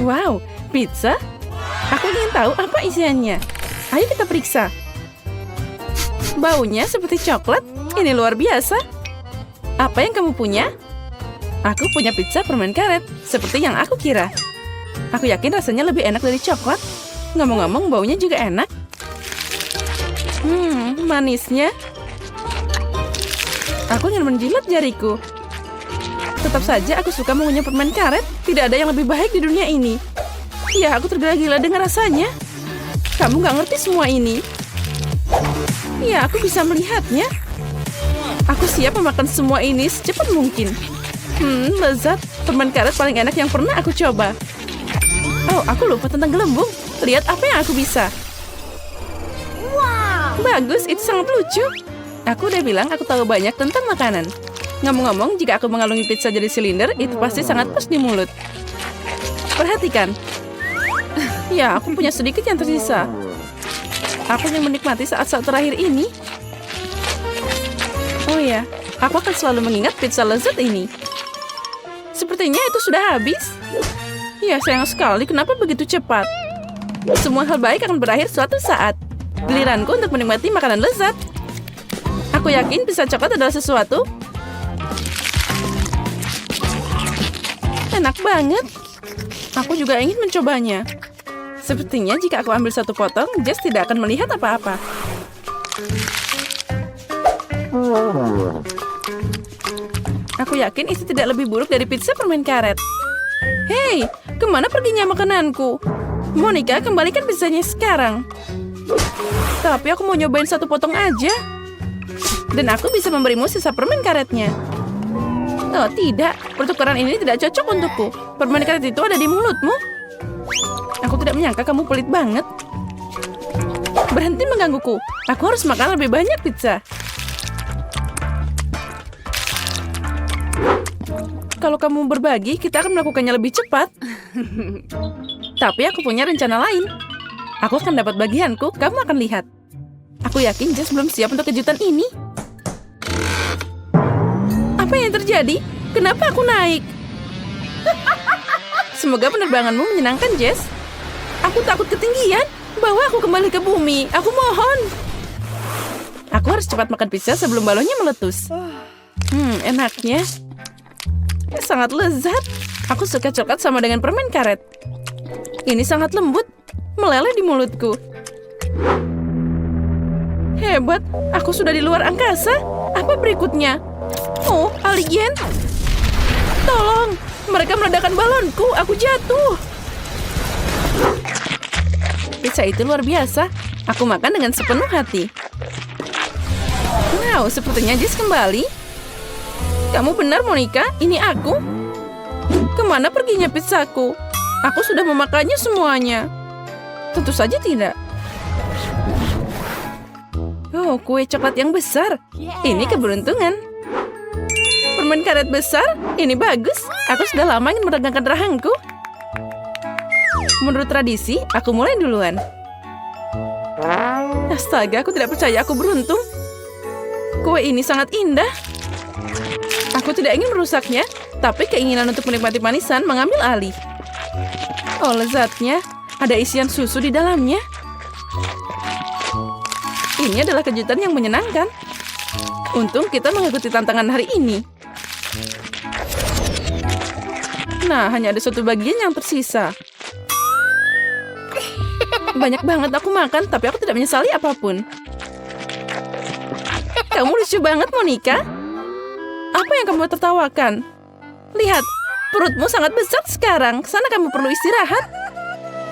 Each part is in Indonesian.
Wow, pizza? Aku ingin tahu apa isiannya. Ayo kita periksa. Baunya seperti coklat. Ini luar biasa. Apa yang kamu punya? Aku punya pizza permen karet, seperti yang aku kira. Aku yakin rasanya lebih enak dari coklat. Ngomong-ngomong, baunya juga enak. Manisnya. Aku ingin menjilat jariku. Tetap saja aku suka mengunyah permen karet. Tidak ada yang lebih baik di dunia ini. Ya, aku tergila-gila dengan rasanya. Kamu gak ngerti semua ini. Ya, aku bisa melihatnya. Aku siap memakan semua ini secepat mungkin. Lezat. Permen karet paling enak yang pernah aku coba. Oh, aku lupa tentang gelembung. Lihat apa yang aku bisa. Wow. Bagus, itu sangat lucu. Aku udah bilang aku tahu banyak tentang makanan. Ngomong-ngomong, jika aku mengalungi pizza jadi silinder, itu pasti sangat pas di mulut. Perhatikan. Ya, aku punya sedikit yang tersisa. Aku ingin menikmati saat-saat terakhir ini. Oh ya, aku akan selalu mengingat pizza lezat ini. Sepertinya itu sudah habis. Ya, sayang sekali. Kenapa begitu cepat? Semua hal baik akan berakhir suatu saat. Giliranku untuk menikmati makanan lezat. Aku yakin pizza coklat adalah sesuatu. Enak banget. Aku juga ingin mencobanya. Sepertinya jika aku ambil satu potong, Jess tidak akan melihat apa-apa. Aku yakin itu tidak lebih buruk dari pizza permen karet. Hei, kemana perginya makananku? Monica, kembalikan pizzanya sekarang. Tapi aku mau nyobain satu potong aja. Dan aku bisa memberimu sisa permen karetnya. Oh tidak, pertukaran ini tidak cocok untukku. Permen karet itu ada di mulutmu. Aku tidak menyangka kamu pelit banget. Berhenti menggangguku. Aku harus makan lebih banyak pizza. Kalau kamu berbagi, kita akan melakukannya lebih cepat. Tapi aku punya rencana lain. Aku akan dapat bagianku, kamu akan lihat. Aku yakin Jess belum siap untuk kejutan ini. Apa yang terjadi? Kenapa aku naik? Semoga penerbanganmu menyenangkan, Jess. Aku takut ketinggian. Bawa aku kembali ke bumi. Aku mohon. Aku harus cepat makan pizza sebelum balonnya meletus. Enaknya. Sangat lezat. Aku suka coklat sama dengan permen karet. Ini sangat lembut. Meleleh di mulutku. Hebat. Aku sudah di luar angkasa. Apa berikutnya? Oh, alien. Tolong. Mereka meledakkan balonku. Aku jatuh. Pizza itu luar biasa. Aku makan dengan sepenuh hati. Wow, sepertinya Jess kembali. Kamu benar, Monica. Ini aku. Kemana perginya pizzaku? Aku sudah memakannya semuanya. Tentu saja tidak. Oh, kue coklat yang besar. Ini keberuntungan. Permen karet besar. Ini bagus. Aku sudah lama ingin meregangkan rahangku. Menurut tradisi, aku mulai duluan. Astaga, aku tidak percaya aku beruntung. Kue ini sangat indah. Aku tidak ingin merusaknya, tapi keinginan untuk menikmati manisan mengambil alih. Oh, lezatnya. Ada isian susu di dalamnya. Ini adalah kejutan yang menyenangkan. Untung kita mengikuti tantangan hari ini. Nah, hanya ada satu bagian yang tersisa. Banyak banget aku makan, tapi aku tidak menyesali apapun. Kamu lucu banget, Monica. Apa yang kamu tertawakan? Lihat, perutmu sangat besar sekarang. Sana kamu perlu istirahat.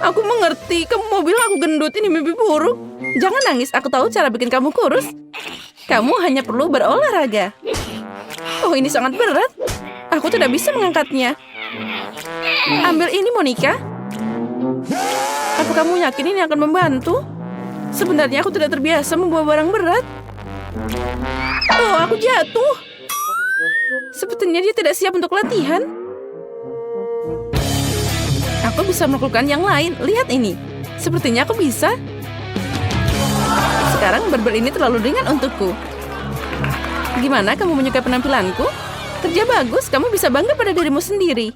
Aku mengerti, kamu mau bilang aku gendut, ini mimpi buruk. Jangan nangis, aku tahu cara bikin kamu kurus. Kamu hanya perlu berolahraga. Oh, ini sangat berat. Aku tidak bisa mengangkatnya. Ambil ini, Monica. Apa kamu yakin ini akan membantu? Sebenarnya aku tidak terbiasa membawa barang berat. Oh, aku jatuh. Sepertinya dia tidak siap untuk latihan. Aku bisa melakukan yang lain. Lihat ini. Sepertinya aku bisa. Sekarang barbel ini terlalu ringan untukku. Gimana kamu menyukai penampilanku? Kerja bagus, kamu bisa bangga pada dirimu sendiri.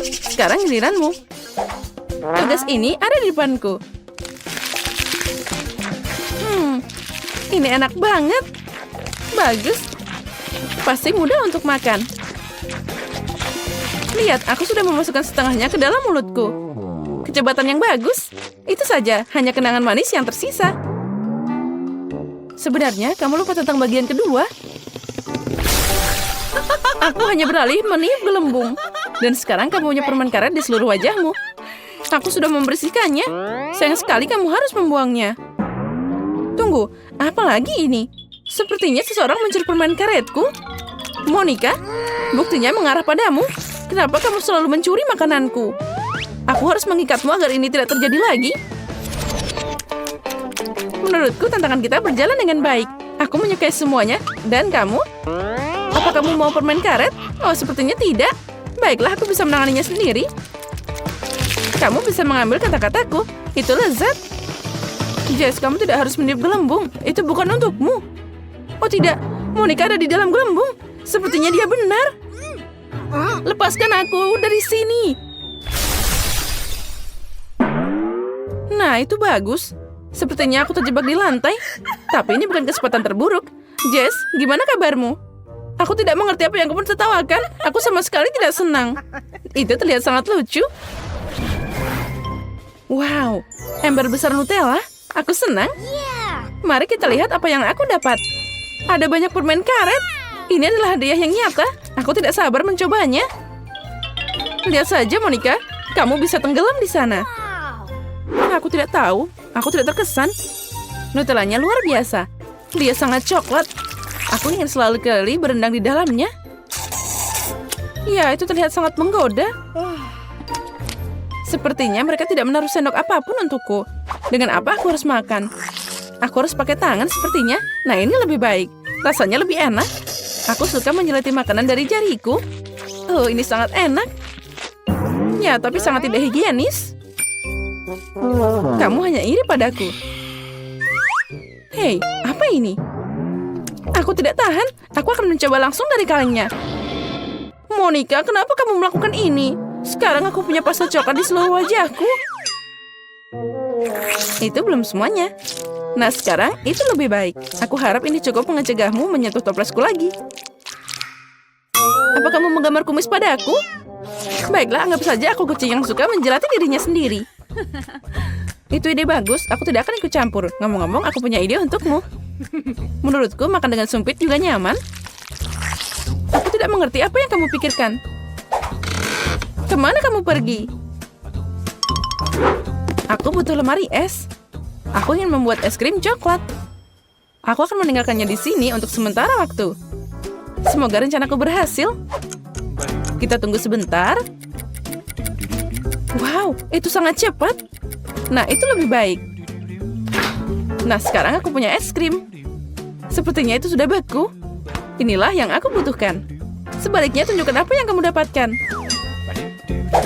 Sekarang giliranmu. Tugas ini ada di depanku. Ini enak banget. Bagus. Pasti mudah untuk makan. Lihat, aku sudah memasukkan setengahnya ke dalam mulutku. Kecepatan yang bagus. Itu saja, hanya kenangan manis yang tersisa. Sebenarnya, kamu lupa tentang bagian kedua. Aku hanya beralih meniup gelembung. Dan sekarang kamu punya permen karet di seluruh wajahmu. Aku sudah membersihkannya. Sayang sekali kamu harus membuangnya. Tunggu, apa lagi ini? Sepertinya seseorang mencuri permen karetku. Monica, buktinya mengarah padamu. Kenapa kamu selalu mencuri makananku? Aku harus mengikatmu agar ini tidak terjadi lagi. Menurutku tantangan kita berjalan dengan baik. Aku menyukai semuanya. Dan kamu? Apa kamu mau permen karet? Oh, sepertinya tidak. Baiklah, aku bisa menanganinya sendiri. Kamu bisa mengambil kata-kataku. Itu lezat. Jess, kamu tidak harus meniup gelembung. Itu bukan untukmu. Oh tidak, Monica ada di dalam gelembung. Sepertinya dia benar. Lepaskan aku dari sini. Nah, itu bagus. Sepertinya aku terjebak di lantai. Tapi ini bukan kesempatan terburuk. Jess, gimana kabarmu? Aku tidak mengerti apa yang kamu tertawakan. Aku sama sekali tidak senang. Itu terlihat sangat lucu. Wow, ember besar Nutella. Aku senang. Mari kita lihat apa yang aku dapat. Ada banyak permen karet. Ini adalah hadiah yang nyata. Aku tidak sabar mencobanya. Lihat saja, Monica. Kamu bisa tenggelam di sana. Aku tidak tahu. Aku tidak terkesan. Nutellanya luar biasa. Dia sangat coklat. Aku ingin selalu kali berendang di dalamnya. Ya, itu terlihat sangat menggoda. Sepertinya mereka tidak menaruh sendok apapun untukku. Dengan apa aku harus makan? Aku harus pakai tangan sepertinya. Nah, ini lebih baik. Rasanya lebih enak. Aku suka menjelati makanan dari jariku. Oh, ini sangat enak. Ya, tapi sangat tidak higienis. Kamu hanya iri padaku. Hei, apa ini? Aku tidak tahan. Aku akan mencoba langsung dari kalengnya. Monica, kenapa kamu melakukan ini? Sekarang aku punya pasta coklat di seluruh wajahku. Itu belum semuanya. Nah, sekarang itu lebih baik. Aku harap ini cukup mencegahmu menyentuh toplesku lagi. Apa kamu menggambar kumis padaku? Baiklah, anggap saja aku kucing yang suka menjelati dirinya sendiri. Itu ide bagus, aku tidak akan ikut campur. Ngomong-ngomong, aku punya ide untukmu. Menurutku, makan dengan sumpit juga nyaman. Aku tidak mengerti apa yang kamu pikirkan. Kemana kamu pergi? Aku butuh lemari es. Aku ingin membuat es krim coklat. Aku akan meninggalkannya di sini untuk sementara waktu. Semoga rencanaku berhasil. Kita tunggu sebentar. Wow, itu sangat cepat. Nah, itu lebih baik. Nah, sekarang aku punya es krim. Sepertinya itu sudah beku. Inilah yang aku butuhkan. Sebaliknya, tunjukkan apa yang kamu dapatkan.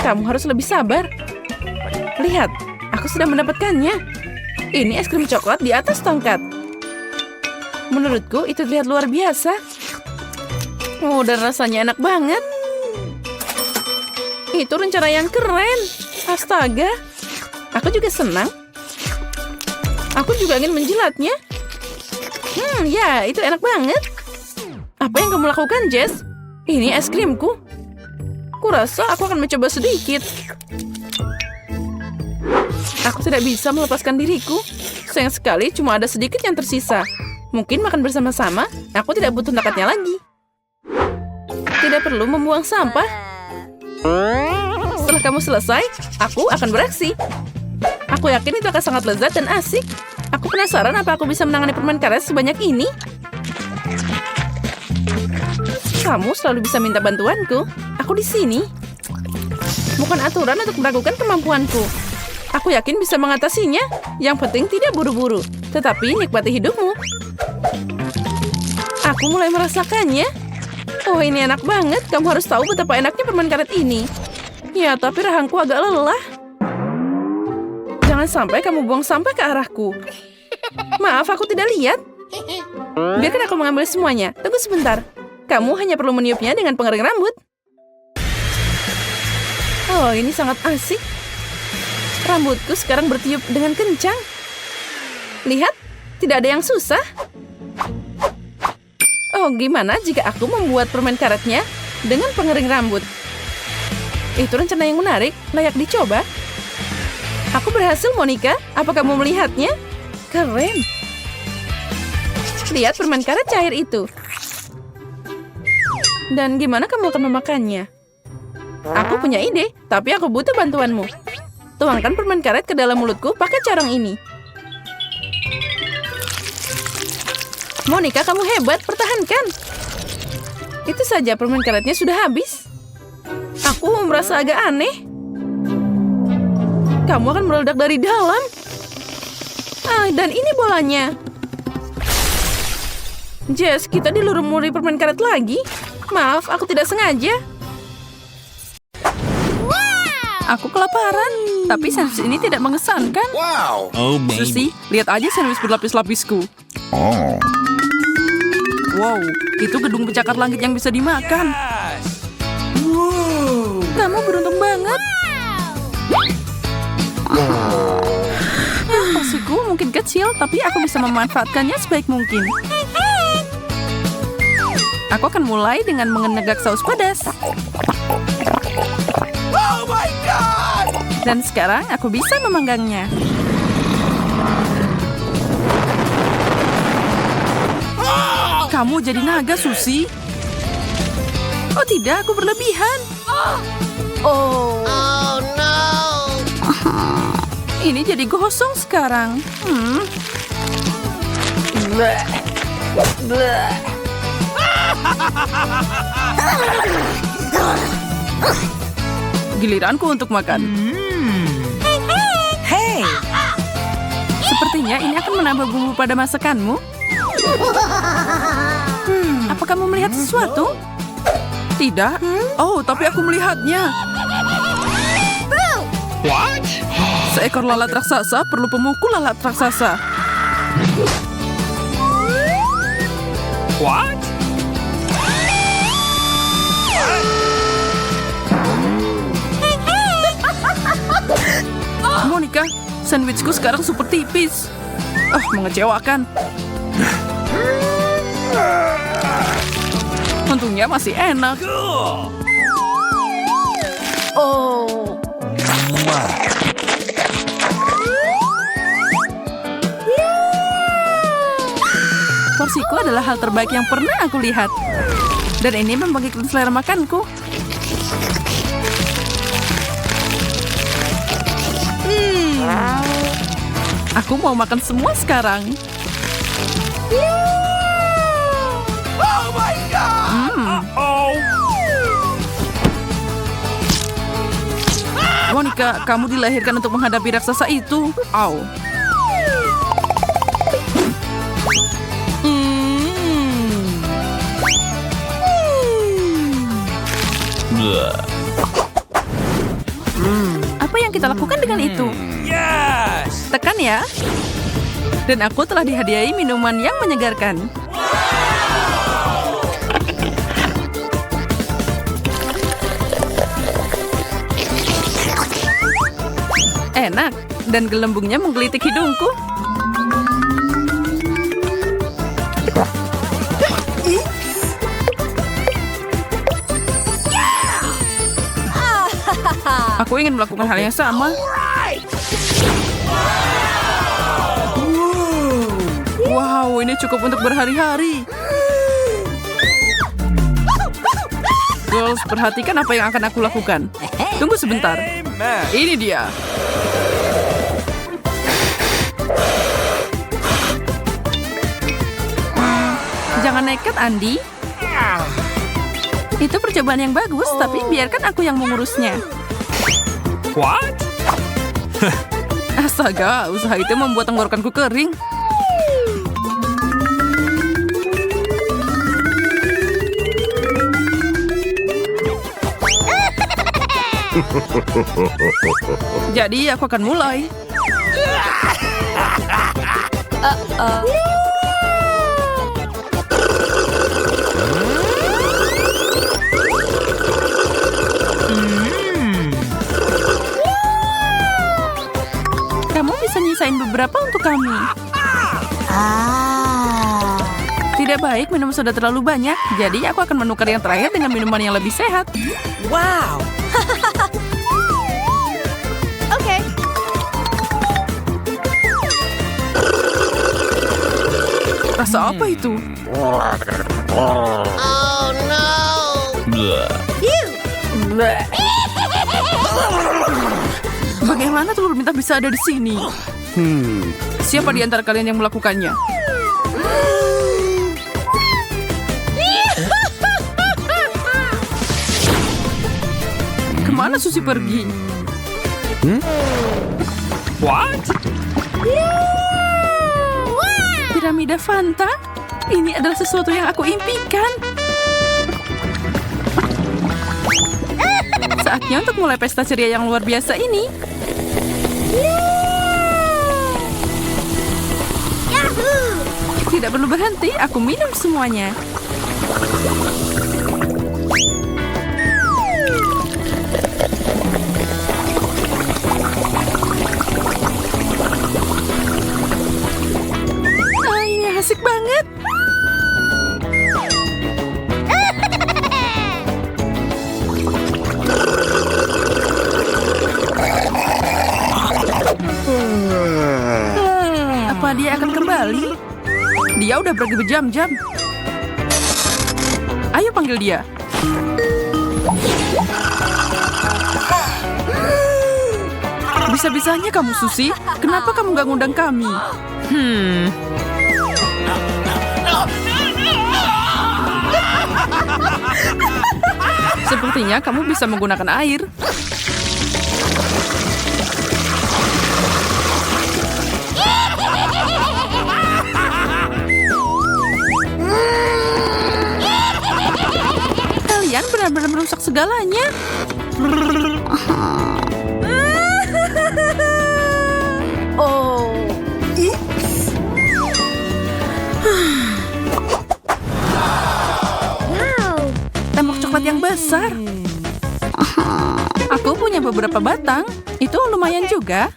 Kamu harus lebih sabar. Lihat, aku sudah mendapatkannya. Ini es krim coklat di atas tongkat. Menurutku, itu terlihat luar biasa. Oh, dan rasanya enak banget. Itu rencana yang keren. Astaga. Aku juga senang. Aku juga ingin menjilatnya. Ya, itu enak banget. Apa yang kamu lakukan, Jess? Ini es krimku. Kurasa aku akan mencoba sedikit. Aku tidak bisa melepaskan diriku. Sayang sekali, cuma ada sedikit yang tersisa. Mungkin makan bersama-sama, aku tidak butuh nakatnya lagi. Tidak perlu membuang sampah. Setelah kamu selesai, aku akan beraksi. Aku yakin itu akan sangat lezat dan asik. Aku penasaran apa aku bisa menangani permen karet sebanyak ini. Kamu selalu bisa minta bantuanku. Aku di sini. Bukan aturan untuk meragukan kemampuanku. Aku yakin bisa mengatasinya. Yang penting tidak buru-buru. Tetapi nikmati hidupmu. Aku mulai merasakannya. Oh, ini enak banget. Kamu harus tahu betapa enaknya permen karet ini. Ya, tapi rahangku agak lelah. Jangan sampai kamu buang sampah ke arahku. Maaf, aku tidak lihat. Biarkan aku mengambil semuanya. Tunggu sebentar. Kamu hanya perlu meniupnya dengan pengering rambut. Oh, ini sangat asik. Rambutku sekarang bertiup dengan kencang. Lihat, tidak ada yang susah. Oh, gimana jika aku membuat permen karetnya dengan pengering rambut? Itu rencana yang menarik, layak dicoba. Aku berhasil, Monica. Apa kamu melihatnya? Keren. Lihat permen karet cair itu. Dan gimana kamu akan memakannya? Aku punya ide, tapi aku butuh bantuanmu. Tuangkan permen karet ke dalam mulutku pakai carang ini. Monica, kamu hebat, pertahankan. Itu saja, permen karetnya sudah habis. Aku merasa agak aneh. Kamu akan meledak dari dalam. Dan ini bolanya. Jess, kita dilumuri permen karet lagi. Maaf, aku tidak sengaja. Aku kelaparan, tapi sandwich ini tidak mengesankan. Wow. Susie, lihat aja sandwich berlapis-lapisku. Wow, itu gedung pencakar langit yang bisa dimakan. Kamu beruntung banget. Porsiku mungkin kecil, tapi aku bisa memanfaatkannya sebaik mungkin. Aku akan mulai dengan mengenegak saus pedas. Oh my God! Dan sekarang aku bisa memanggangnya. Kamu jadi naga, Susie. Oh tidak, aku berlebihan. Oh no. Ini jadi gosong sekarang. Bleh. Bleh. Giliranku untuk makan. Hey. Sepertinya ini akan menambah bumbu pada masakanmu. Apa kamu melihat sesuatu? Tidak. Oh, tapi aku melihatnya. What? Seekor lalat raksasa perlu pemukul lalat raksasa. What? Monica, sandwichku sekarang super tipis. Mengecewakan. Untungnya masih enak. Oh. Porsiku adalah hal terbaik yang pernah aku lihat. Dan ini membangkitkan selera makanku. Aku mau makan semua sekarang. Oh my God! Monica, kamu dilahirkan untuk menghadapi raksasa itu. Au. Apa yang kita lakukan dengan itu? Yes! Tekan ya. Dan aku telah dihadiahi minuman yang menyegarkan. Enak, dan gelembungnya menggelitik hidungku. Aku ingin melakukan hal yang sama. Wow, ini cukup untuk berhari-hari. Girls, perhatikan apa yang akan aku lakukan. Tunggu sebentar. Ini dia. Jangan nekat, Andi. Itu percobaan yang bagus, tapi biarkan aku yang mengurusnya. What? Astaga, usaha itu membuat tenggorokanku kering. Jadi aku akan mulai. beberapa untuk kami. Tidak baik minum soda terlalu banyak, jadi aku akan menukar yang terakhir dengan minuman yang lebih sehat. Wow. Oke. Rasa apa itu? Bagaimana telur mita bisa ada di sini? Siapa di antara kalian yang melakukannya? Kemana Susi pergi? What? Piramida Fanta? Ini adalah sesuatu yang aku impikan. Saatnya untuk mulai pesta ceria yang luar biasa ini. Tidak perlu berhenti, aku minum semuanya. Ini asik banget. Apa dia akan kembali? Dia udah pergi berjam-jam. Ayo panggil dia. Bisa-bisanya kamu, Susi. Kenapa kamu gak ngundang kami? Sepertinya kamu bisa menggunakan air. Kalian benar-benar merusak segalanya. Oh. Tembok coklat yang besar. Aku punya beberapa batang. Itu lumayan juga.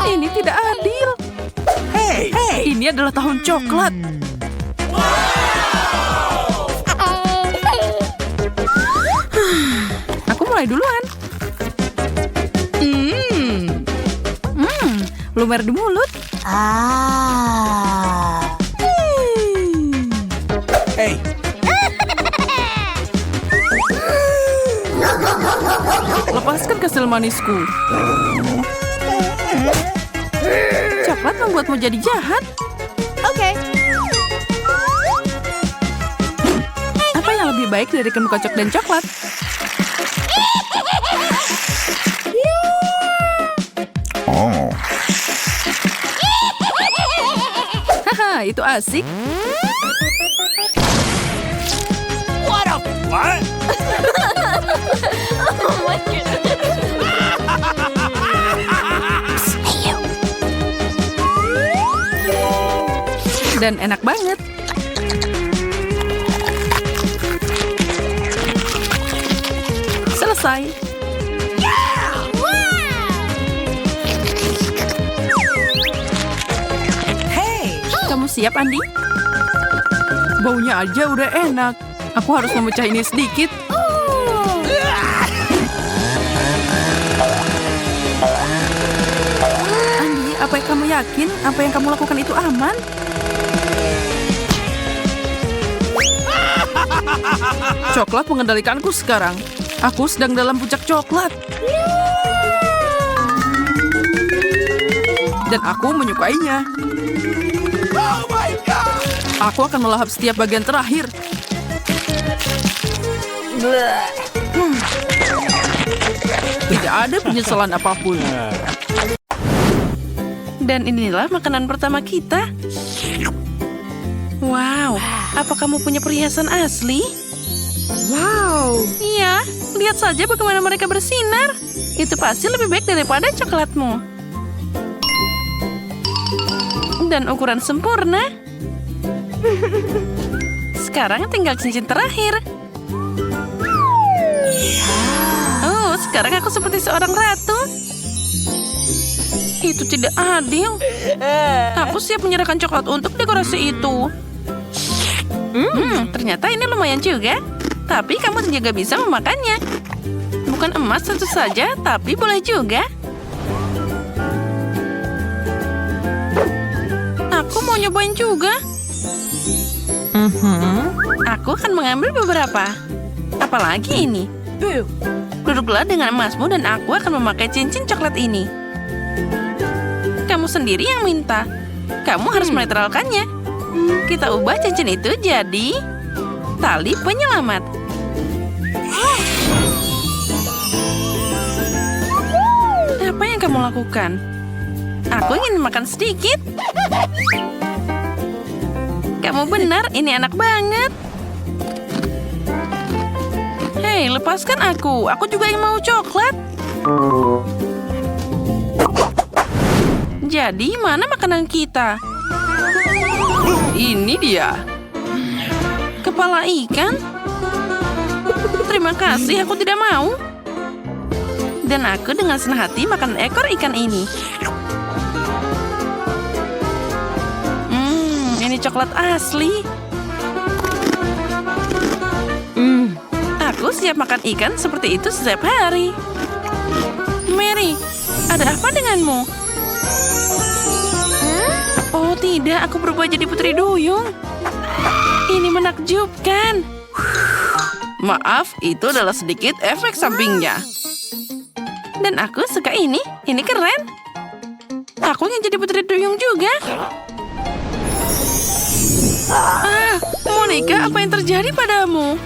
Ini tidak adil. Hey! Ini adalah tahun coklat. Aku mulai duluan. Lumer di mulut. Hey! Lepaskan kastil manisku. Coklat membuatmu jadi jahat. Oke. Apa yang lebih baik dari kenu kocok dan coklat? Haha, itu asik. What? Dan enak banget. Selesai. Hey! Kamu siap, Andi? Baunya aja udah enak. Aku harus memecah ini sedikit. Andi, apa yang kamu yakin? Apa yang kamu lakukan itu aman? Coklat mengendalikanku sekarang. Aku sedang dalam puncak coklat. Dan aku menyukainya. Oh my God! Aku akan melahap setiap bagian terakhir. Tidak ada penyesalan apapun. Dan inilah makanan pertama kita. Wow, apa kamu punya perhiasan asli? Wow. Iya, lihat saja bagaimana mereka bersinar. Itu pasti lebih baik daripada coklatmu. Dan ukuran sempurna. Sekarang tinggal cincin terakhir. Oh, sekarang aku seperti seorang ratu. Itu Itu tidak adil. Aku siap menyerahkan coklat untuk dekorasi itu. Ternyata ini lumayan juga. Tapi kamu juga bisa memakannya. Bukan emas tentu saja, tapi boleh juga. Aku mau nyobain juga. Aku akan mengambil beberapa. Apalagi ini. Duduklah dengan emasmu dan aku akan memakai cincin coklat ini. Kamu sendiri yang minta. Kamu harus menetralkannya. Kita ubah cincin itu jadi tali penyelamat. Apa yang kamu lakukan? Aku ingin makan sedikit. Kamu benar, ini enak banget. Hei, lepaskan aku. Aku juga yang mau coklat. Jadi, mana makanan kita? Ini dia. Kepala ikan? Terima kasih, aku tidak mau. Dan aku dengan senang hati makan ekor ikan ini. Ini coklat asli. Aku siap makan ikan seperti itu setiap hari. Mary, ada apa denganmu? Oh tidak, aku berubah jadi putri duyung. Ini menakjubkan. Maaf, itu adalah sedikit efek sampingnya. Dan aku suka ini keren. Aku ingin jadi putri duyung juga. Monica, apa yang terjadi padamu?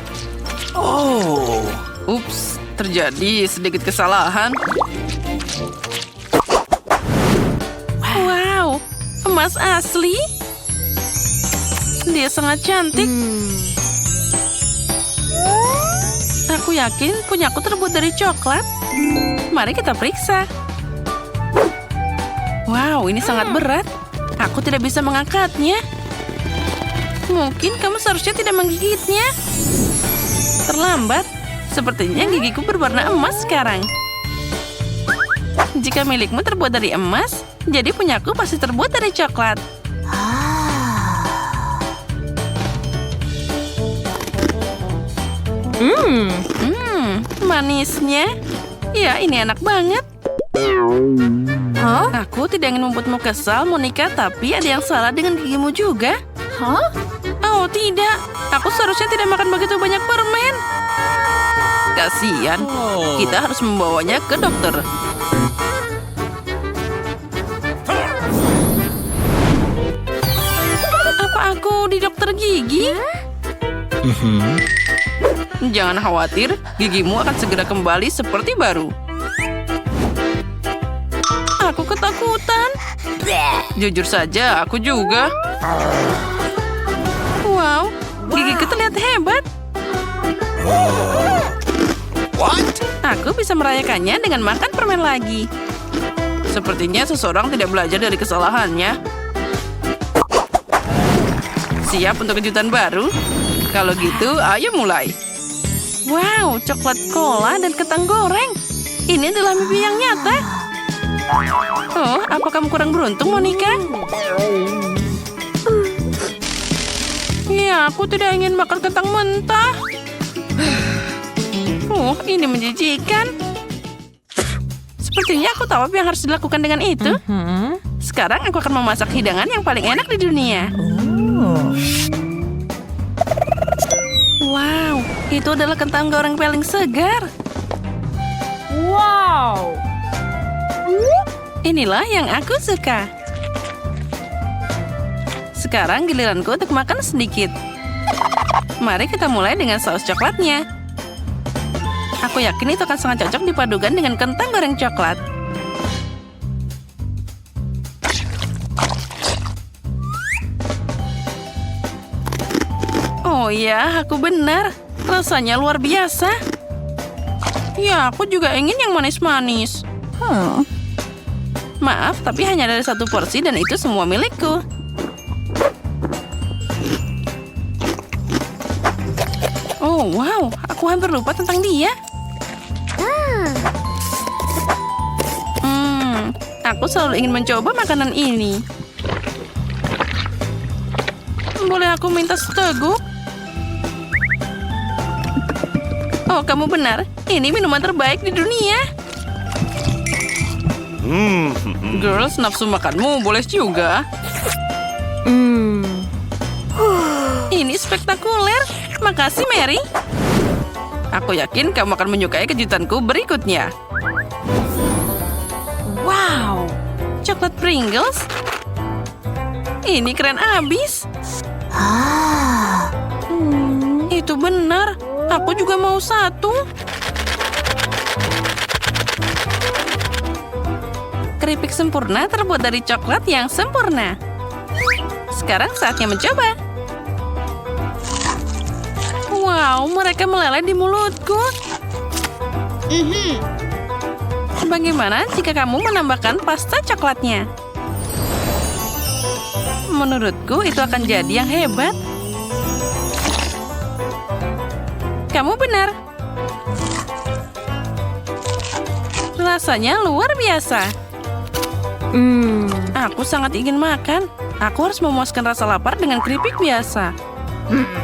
Oh. Ups, terjadi sedikit kesalahan. Wow, emas asli. Dia sangat cantik. Aku yakin punyaku terbuat dari coklat. Mari kita periksa. Wow, ini sangat berat. Aku tidak bisa mengangkatnya. Mungkin kamu seharusnya tidak menggigitnya. Terlambat. Sepertinya gigiku berwarna emas sekarang. Jika milikmu terbuat dari emas, jadi punyaku pasti terbuat dari coklat. Manisnya. Ya, ini enak banget. Aku tidak ingin membuatmu kesal, Monica, tapi ada yang salah dengan gigimu juga. Oh, tidak. Aku seharusnya tidak makan begitu banyak permen. Kasihan. Kita harus membawanya ke dokter. Apa aku di dokter gigi? Jangan khawatir, gigimu akan segera kembali seperti baru. Aku ketakutan. Jujur saja, aku juga. Wow, gigiku terlihat hebat. What? Aku bisa merayakannya dengan makan permen lagi. Sepertinya seseorang tidak belajar dari kesalahannya. Siap untuk kejutan baru? Kalau gitu, ayo mulai. Wow, coklat cola dan kentang goreng. Ini adalah mimpi yang nyata. Oh, apa kamu kurang beruntung, Monica? Ya, aku tidak ingin makan kentang mentah. Ini menjijikan. Sepertinya aku tahu apa yang harus dilakukan dengan itu. Sekarang aku akan memasak hidangan yang paling enak di dunia. Wow, itu adalah kentang goreng paling segar. Wow. Inilah yang aku suka. Sekarang giliranku untuk makan sedikit. Mari kita mulai dengan saus coklatnya. Aku yakin itu akan sangat cocok dipadukan dengan kentang goreng coklat. Oh ya, aku benar. Rasanya luar biasa. Ya, aku juga ingin yang manis-manis. Maaf, tapi hanya ada satu porsi dan itu semua milikku. Oh, wow. Aku hampir lupa tentang dia. Aku selalu ingin mencoba makanan ini. Boleh aku minta seteguk? Oh, kamu benar. Ini minuman terbaik di dunia. Girls, nafsu makanmu boleh juga. Ini spektakuler. Makasih, Mary. Aku yakin kamu akan menyukai kejutanku berikutnya. Wow, coklat Pringles. Ini keren abis. Itu benar. Aku juga mau satu. Keripik sempurna terbuat dari coklat yang sempurna. Sekarang saatnya mencoba. Wow, mereka meleleh di mulutku. Bagaimana jika kamu menambahkan pasta coklatnya? Menurutku itu akan jadi yang hebat. Kamu benar. Rasanya luar biasa. Aku sangat ingin makan. Aku harus memuaskan rasa lapar dengan keripik biasa.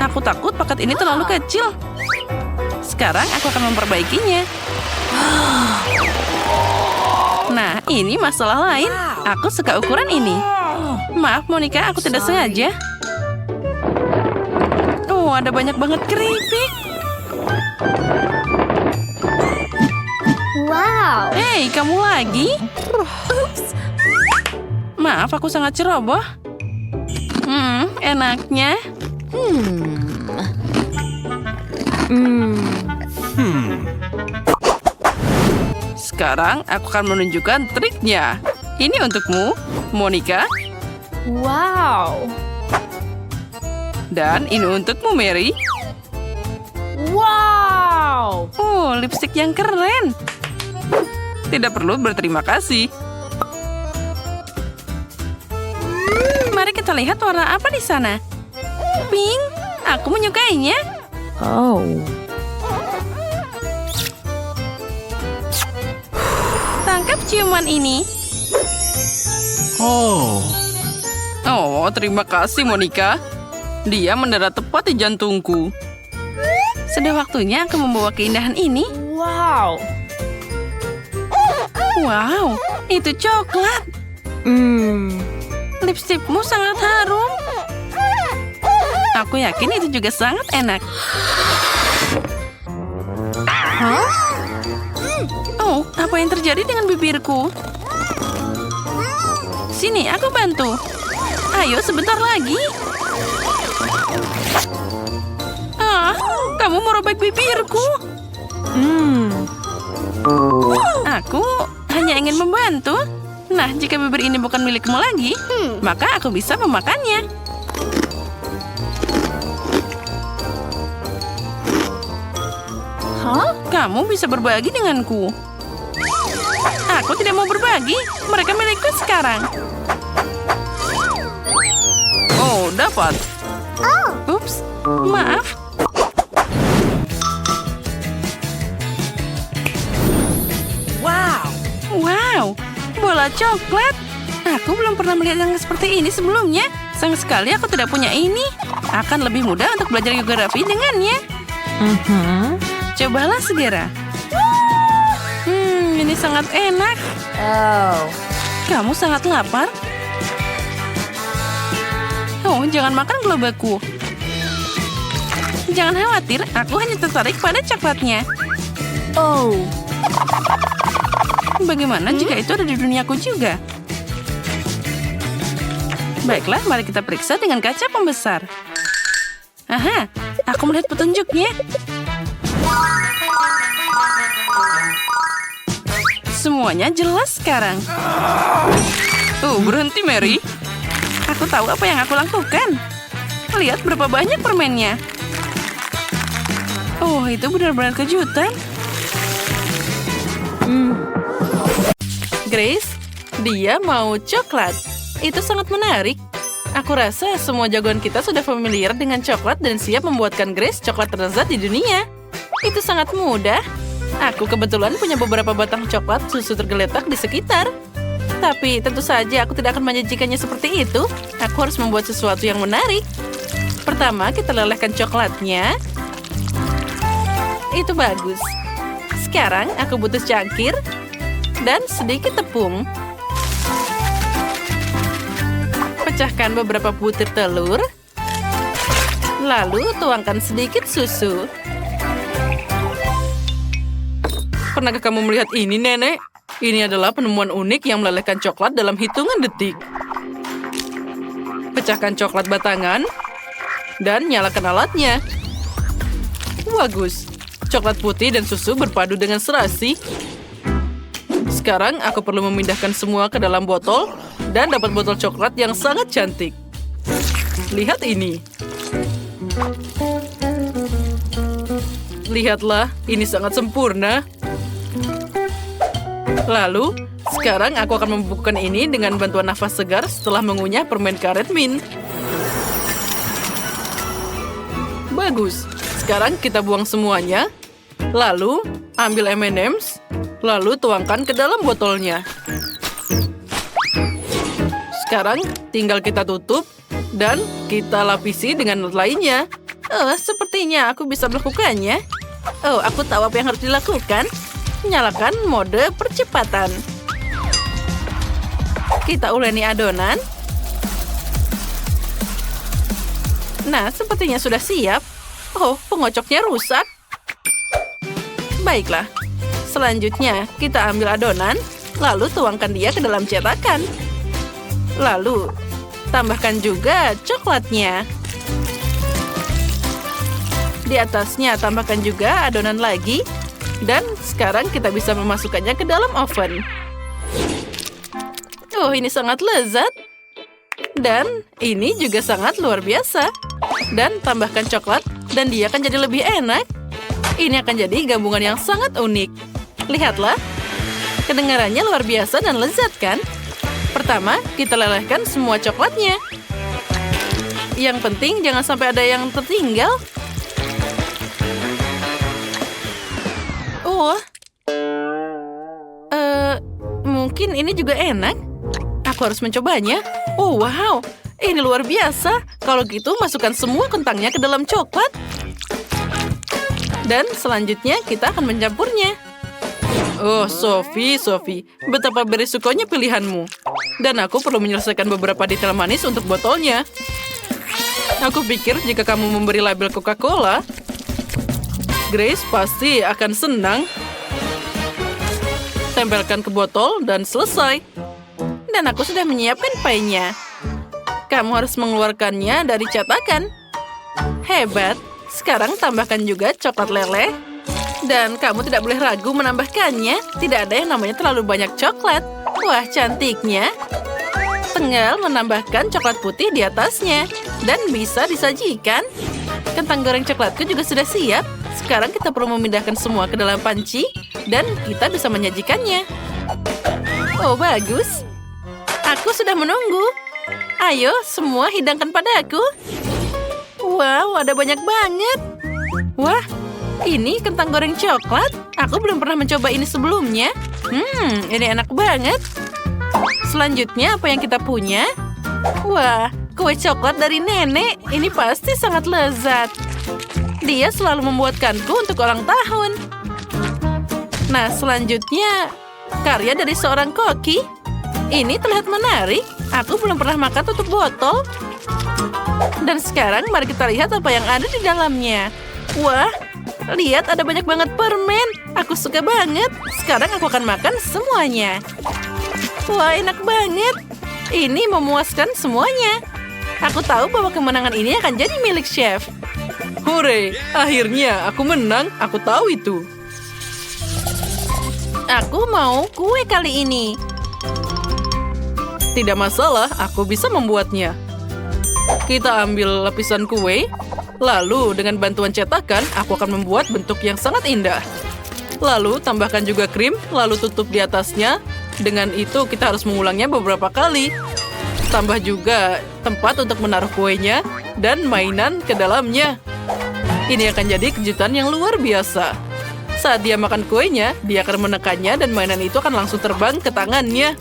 Aku takut paket ini terlalu kecil. Sekarang aku akan memperbaikinya. Nah, ini masalah lain. Aku suka ukuran ini. Maaf, Monica, aku tidak sengaja. Oh, ada banyak banget keripik. Wow. Hei, kamu lagi? Maaf, aku sangat ceroboh. Enaknya. Sekarang aku akan menunjukkan triknya. Ini untukmu, Monica. Wow. Dan ini untukmu, Mary. Wow. Oh, lipstik yang keren. Tidak perlu berterima kasih. Mari kita lihat warna apa di sana. Pink. Aku menyukainya. Oh. Tangkap ciuman ini. Oh. Oh, terima kasih, Monica. Dia mendarat tepat di jantungku. Sudah waktunya aku membawa keindahan ini. Wow. Wow, itu coklat. Lipstikmu sangat harum. Aku yakin itu juga sangat enak. Oh, apa yang terjadi dengan bibirku? Sini, aku bantu. Ayo, sebentar lagi. Ah, kamu merobek bibirku. Aku hanya ingin membantu. Nah, jika bibir ini bukan milikmu lagi, maka aku bisa memakannya. Kamu bisa berbagi denganku. Aku tidak mau berbagi. Mereka milikku sekarang. Oh, dapat. Ups, maaf. Wow, bola coklat. Aku belum pernah melihat yang seperti ini sebelumnya. Sayang sekali aku tidak punya ini. Akan lebih mudah untuk belajar geografi dengannya. Cobalah segera. Ini sangat enak. Oh. Kamu sangat lapar? Oh, jangan makan gerobakku. Jangan khawatir, aku hanya tertarik pada coklatnya. Oh. Bagaimana jika itu ada di duniaku juga? Baiklah, mari kita periksa dengan kaca pembesar. Aha, aku melihat petunjuknya. Semuanya jelas sekarang. Oh, berhenti, Mary. Aku tahu apa yang aku lakukan. Lihat berapa banyak permennya. Oh, itu benar-benar kejutan. Grace, dia mau coklat. Itu sangat menarik. Aku rasa semua jagoan kita sudah familiar dengan coklat dan siap membuatkan Grace coklat terlezat di dunia. Itu sangat mudah. Aku kebetulan punya beberapa batang coklat susu tergeletak di sekitar. Tapi tentu saja aku tidak akan menyajikannya seperti itu. Aku harus membuat sesuatu yang menarik. Pertama, kita lelehkan coklatnya. Itu bagus. Sekarang aku butuh cangkir dan sedikit tepung. Pecahkan beberapa butir telur. Lalu tuangkan sedikit susu. Pernahkah kamu melihat ini, Nenek? Ini adalah penemuan unik yang melelehkan coklat dalam hitungan detik. Pecahkan coklat batangan dan nyalakan alatnya. Bagus. Coklat putih dan susu berpadu dengan serasi. Sekarang aku perlu memindahkan semua ke dalam botol dan dapat botol coklat yang sangat cantik. Lihat ini. Lihatlah, ini sangat sempurna. Lalu, sekarang aku akan membubukkan ini dengan bantuan nafas segar setelah mengunyah permen karet mint. Bagus. Sekarang kita buang semuanya. Lalu, ambil M&M's. Lalu tuangkan ke dalam botolnya. Sekarang, tinggal kita tutup dan kita lapisi dengan lainnya. Oh, sepertinya aku bisa melakukannya. Oh, aku tahu apa yang harus dilakukan. Nyalakan mode percepatan. Kita uleni adonan. Nah, sepertinya sudah siap. Oh, pengocoknya rusak. Baiklah. Selanjutnya, kita ambil adonan, lalu tuangkan dia ke dalam cetakan. Lalu, tambahkan juga coklatnya. Di atasnya, tambahkan juga adonan lagi. Dan sekarang kita bisa memasukkannya ke dalam oven. Oh, ini sangat lezat. Dan ini juga sangat luar biasa. Dan tambahkan coklat, dan dia akan jadi lebih enak. Ini akan jadi gabungan yang sangat unik. Lihatlah. Kedengarannya luar biasa dan lezat, kan? Pertama, kita lelehkan semua coklatnya. Yang penting jangan sampai ada yang tertinggal. Oh, mungkin ini juga enak. Aku harus mencobanya. Oh, wow. Ini luar biasa. Kalau gitu, masukkan semua kentangnya ke dalam coklat. Dan selanjutnya, kita akan mencampurnya. Oh, Sophie. Betapa berisikonya pilihanmu. Dan aku perlu menyelesaikan beberapa detail manis untuk botolnya. Aku pikir jika kamu memberi label Coca-Cola, Grace pasti akan senang. Tempelkan ke botol dan selesai. Dan aku sudah menyiapkan pie-nya. Kamu harus mengeluarkannya dari cetakan. Hebat. Sekarang tambahkan juga coklat leleh. Dan kamu tidak boleh ragu menambahkannya. Tidak ada yang namanya terlalu banyak coklat. Wah, cantiknya. Tinggal menambahkan coklat putih di atasnya. Dan bisa disajikan. Kentang goreng coklatku juga sudah siap. Sekarang kita perlu memindahkan semua ke dalam panci. Dan kita bisa menyajikannya. Oh, bagus. Aku sudah menunggu. Ayo, semua hidangkan padaku. Wow, ada banyak banget. Wah, ini kentang goreng coklat. Aku belum pernah mencoba ini sebelumnya. Ini enak banget. Selanjutnya, apa yang kita punya? Wah, kue coklat dari nenek. Ini pasti sangat lezat. Dia selalu membuatkanku untuk ulang tahun. Nah, selanjutnya, karya dari seorang koki. Ini terlihat menarik. Aku belum pernah makan tutup botol. Dan sekarang mari kita lihat apa yang ada di dalamnya. Wah, lihat ada banyak banget permen. Aku suka banget. Sekarang aku akan makan semuanya. Wah, enak banget. Ini memuaskan semuanya. Aku tahu bahwa kemenangan ini akan jadi milik chef. Hore, akhirnya aku menang. Aku tahu itu. Aku mau kue kali ini. Tidak masalah, aku bisa membuatnya. Kita ambil lapisan kue, lalu dengan bantuan cetakan, aku akan membuat bentuk yang sangat indah. Lalu tambahkan juga krim, lalu tutup di atasnya. Dengan itu kita harus mengulangnya beberapa kali. Tambah juga tempat untuk menaruh kuenya dan mainan ke dalamnya. Ini akan jadi kejutan yang luar biasa. Saat dia makan kuenya, dia akan menekannya dan mainan itu akan langsung terbang ke tangannya.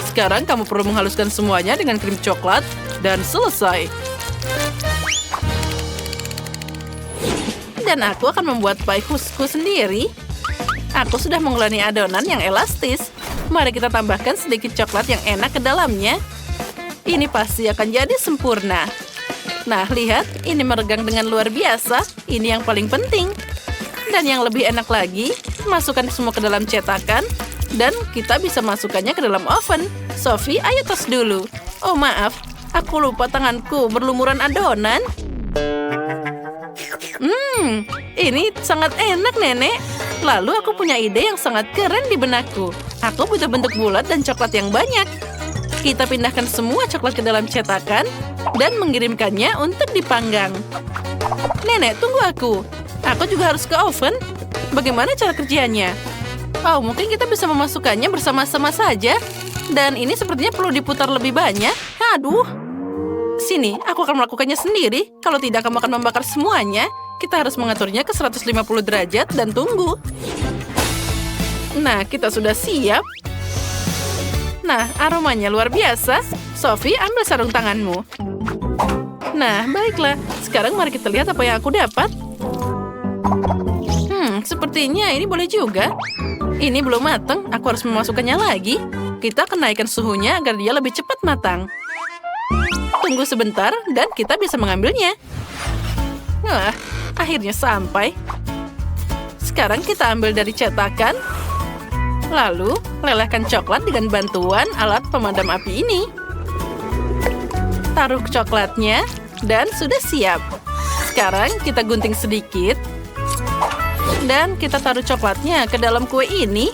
Sekarang kamu perlu menghaluskan semuanya dengan krim coklat dan selesai. Dan aku akan membuat pie khususku sendiri. Aku sudah mengulani adonan yang elastis. Mari kita tambahkan sedikit coklat yang enak ke dalamnya. Ini pasti akan jadi sempurna. Nah, lihat, ini meregang dengan luar biasa. Ini yang paling penting. Dan yang lebih enak lagi, masukkan semua ke dalam cetakan. Dan kita bisa masukkannya ke dalam oven. Sophie, ayo tos dulu. Oh, maaf. Aku lupa tanganku berlumuran adonan. Ini sangat enak, Nenek. Lalu aku punya ide yang sangat keren di benakku. Aku butuh bentuk bulat dan coklat yang banyak. Kita pindahkan semua coklat ke dalam cetakan dan mengirimkannya untuk dipanggang. Nenek, tunggu aku. Aku juga harus ke oven. Bagaimana cara kerjanya? Oh, mungkin kita bisa memasukkannya bersama-sama saja. Dan ini sepertinya perlu diputar lebih banyak. Aduh. Sini, aku akan melakukannya sendiri. Kalau tidak, kamu akan membakar semuanya. Kita harus mengaturnya ke 150 derajat dan tunggu. Nah, kita sudah siap. Nah, aromanya luar biasa. Sophie, ambil sarung tanganmu. Nah, baiklah. Sekarang mari kita lihat apa yang aku dapat. Sepertinya ini boleh juga. Ini belum matang, aku harus memasukkannya lagi. Kita akan naikkan suhunya agar dia lebih cepat matang. Tunggu sebentar dan kita bisa mengambilnya. Wah, akhirnya sampai. Sekarang kita ambil dari cetakan. Lalu, lelehkan coklat dengan bantuan alat pemadam api ini. Taruh coklatnya dan sudah siap. Sekarang kita gunting sedikit. Dan kita taruh coklatnya ke dalam kue ini.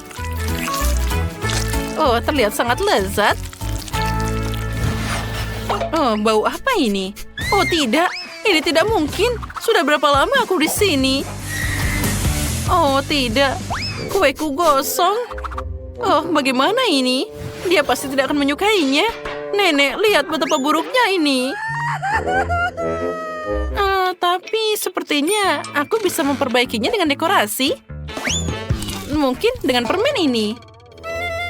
Oh, terlihat sangat lezat. Oh, bau apa ini? Oh, tidak. Ini tidak mungkin. Sudah berapa lama aku di sini? Oh, tidak. Kueku gosong. Oh, bagaimana ini? Dia pasti tidak akan menyukainya. Nenek, lihat betapa buruknya ini. Tapi sepertinya aku bisa memperbaikinya dengan dekorasi. Mungkin dengan permen ini.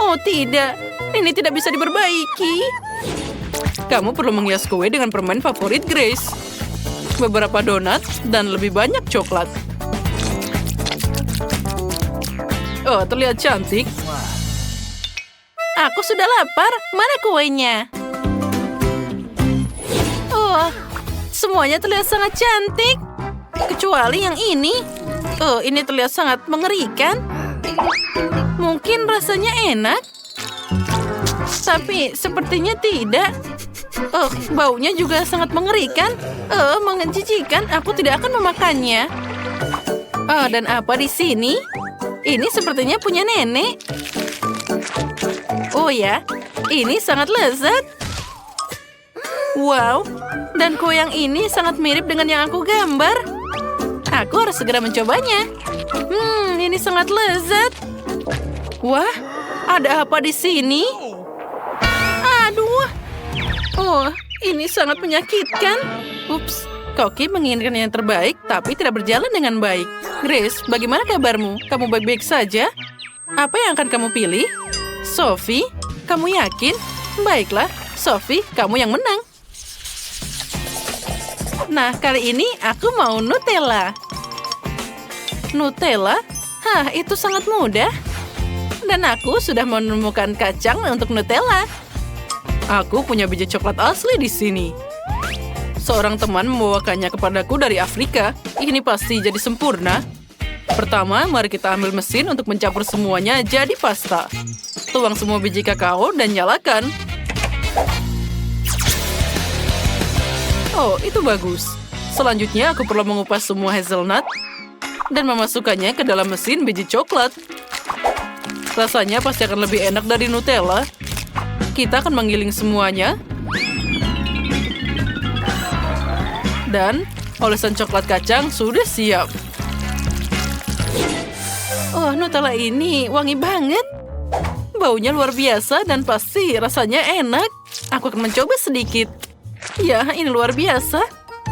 Oh, tidak. Ini tidak bisa diperbaiki. Kamu perlu menghias kue dengan permen favorit Grace. Beberapa donat dan lebih banyak coklat. Oh, terlihat cantik. Aku sudah lapar. Mana kuenya? Oh, semuanya terlihat sangat cantik. Kecuali yang ini. Oh, ini terlihat sangat mengerikan. Mungkin rasanya enak. Tapi sepertinya tidak. Oh, baunya juga sangat mengerikan. Oh, menjijikan. Aku tidak akan memakannya. Oh, dan apa di sini? Ini sepertinya punya nenek. Oh ya, ini sangat lezat. Wow, dan kue yang ini sangat mirip dengan yang aku gambar. Aku harus segera mencobanya. Ini sangat lezat. Wah, ada apa di sini? Aduh. Oh, ini sangat menyakitkan. Ups, Koki menginginkan yang terbaik, tapi tidak berjalan dengan baik. Grace, bagaimana kabarmu? Kamu baik-baik saja? Apa yang akan kamu pilih? Sophie, kamu yakin? Baiklah, Sophie, kamu yang menang. Nah, kali ini aku mau Nutella. Nutella? Hah, itu sangat mudah. Dan aku sudah menemukan kacang untuk Nutella. Aku punya biji coklat asli di sini. Seorang teman membawakannya kepadaku dari Afrika. Ini pasti jadi sempurna. Pertama, mari kita ambil mesin untuk mencampur semuanya jadi pasta. Tuang semua biji kakao dan nyalakan. Oh, itu bagus. Selanjutnya, aku perlu mengupas semua hazelnut dan memasukkannya ke dalam mesin biji coklat. Rasanya pasti akan lebih enak dari Nutella. Kita akan menggiling semuanya. Dan olesan coklat kacang sudah siap. Oh, Nutella ini wangi banget. Baunya luar biasa dan pasti rasanya enak. Aku akan mencoba sedikit. Ya, ini luar biasa.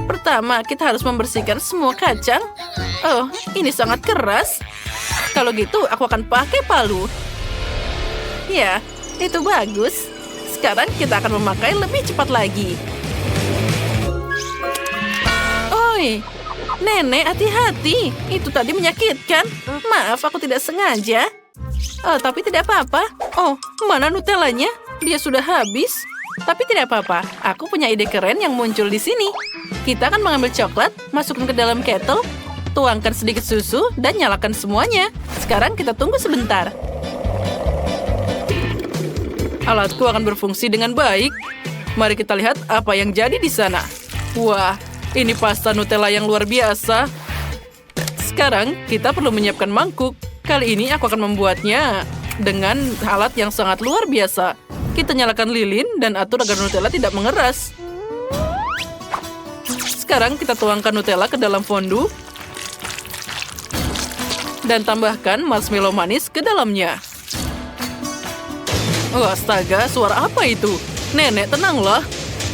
Pertama, kita harus membersihkan semua kacang. Oh, ini sangat keras. Kalau gitu, aku akan pakai palu. Ya, itu bagus. Sekarang kita akan memakai lebih cepat lagi. Oi, Nenek, hati-hati. Itu tadi menyakitkan. Maaf, aku tidak sengaja. Oh, tapi tidak apa-apa. Oh, mana Nutellanya? Dia sudah habis. Tapi tidak apa-apa. Aku punya ide keren yang muncul di sini. Kita akan mengambil coklat, masukkan ke dalam kettle, tuangkan sedikit susu, dan nyalakan semuanya. Sekarang kita tunggu sebentar. Alatku akan berfungsi dengan baik. Mari kita lihat apa yang jadi di sana. Wah, ini pasta Nutella yang luar biasa. Sekarang, kita perlu menyiapkan mangkuk. Kali ini aku akan membuatnya dengan alat yang sangat luar biasa. Kita nyalakan lilin dan atur agar Nutella tidak mengeras. Sekarang kita tuangkan Nutella ke dalam fondue. Dan tambahkan marshmallow manis ke dalamnya. Oh, astaga, suara apa itu? Nenek, tenanglah.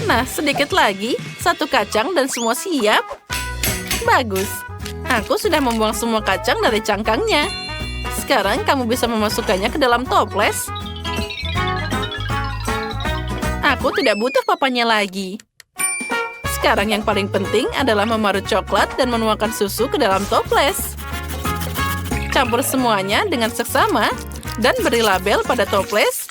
Nah, sedikit lagi. 1 kacang dan semua siap. Bagus. Aku sudah membuang semua kacang dari cangkangnya. Sekarang kamu bisa memasukkannya ke dalam toples. Aku tidak butuh papanya lagi. Sekarang yang paling penting adalah memarut coklat dan menuangkan susu ke dalam toples. Campur semuanya dengan seksama dan beri label pada toples.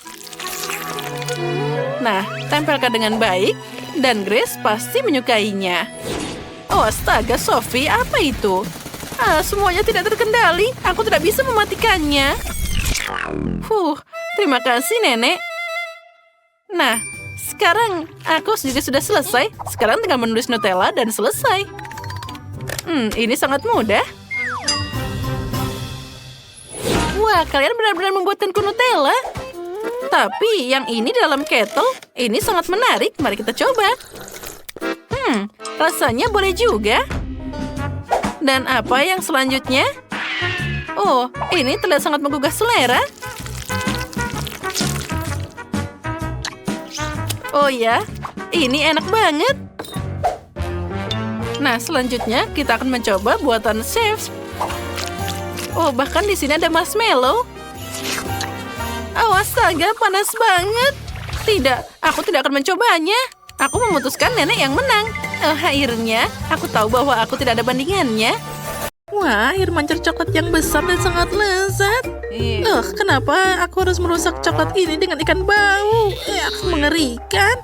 Nah, tempelkan dengan baik dan Grace pasti menyukainya. Oh, astaga, Sophie, apa itu? Semuanya tidak terkendali. Aku tidak bisa mematikannya. Terima kasih, Nenek. Nah, sekarang aku juga sudah selesai. Sekarang tinggal menulis Nutella dan selesai. Ini sangat mudah. Wah, kalian benar-benar membuatkanku Nutella. Tapi yang ini dalam kettle, ini sangat menarik. Mari kita coba. Rasanya boleh juga. Dan apa yang selanjutnya? Oh, ini terlihat sangat menggugah selera. Oh ya, ini enak banget. Nah, selanjutnya kita akan mencoba buatan chef. Oh, bahkan di sini ada marshmallow. Oh, astaga, panas banget. Tidak, aku tidak akan mencobanya. Aku memutuskan Nenek yang menang. Oh, akhirnya, aku tahu bahwa aku tidak ada bandingannya. Wah, air mancur coklat yang besar dan sangat lezat. Kenapa aku harus merusak coklat ini dengan ikan bau? Mengerikan.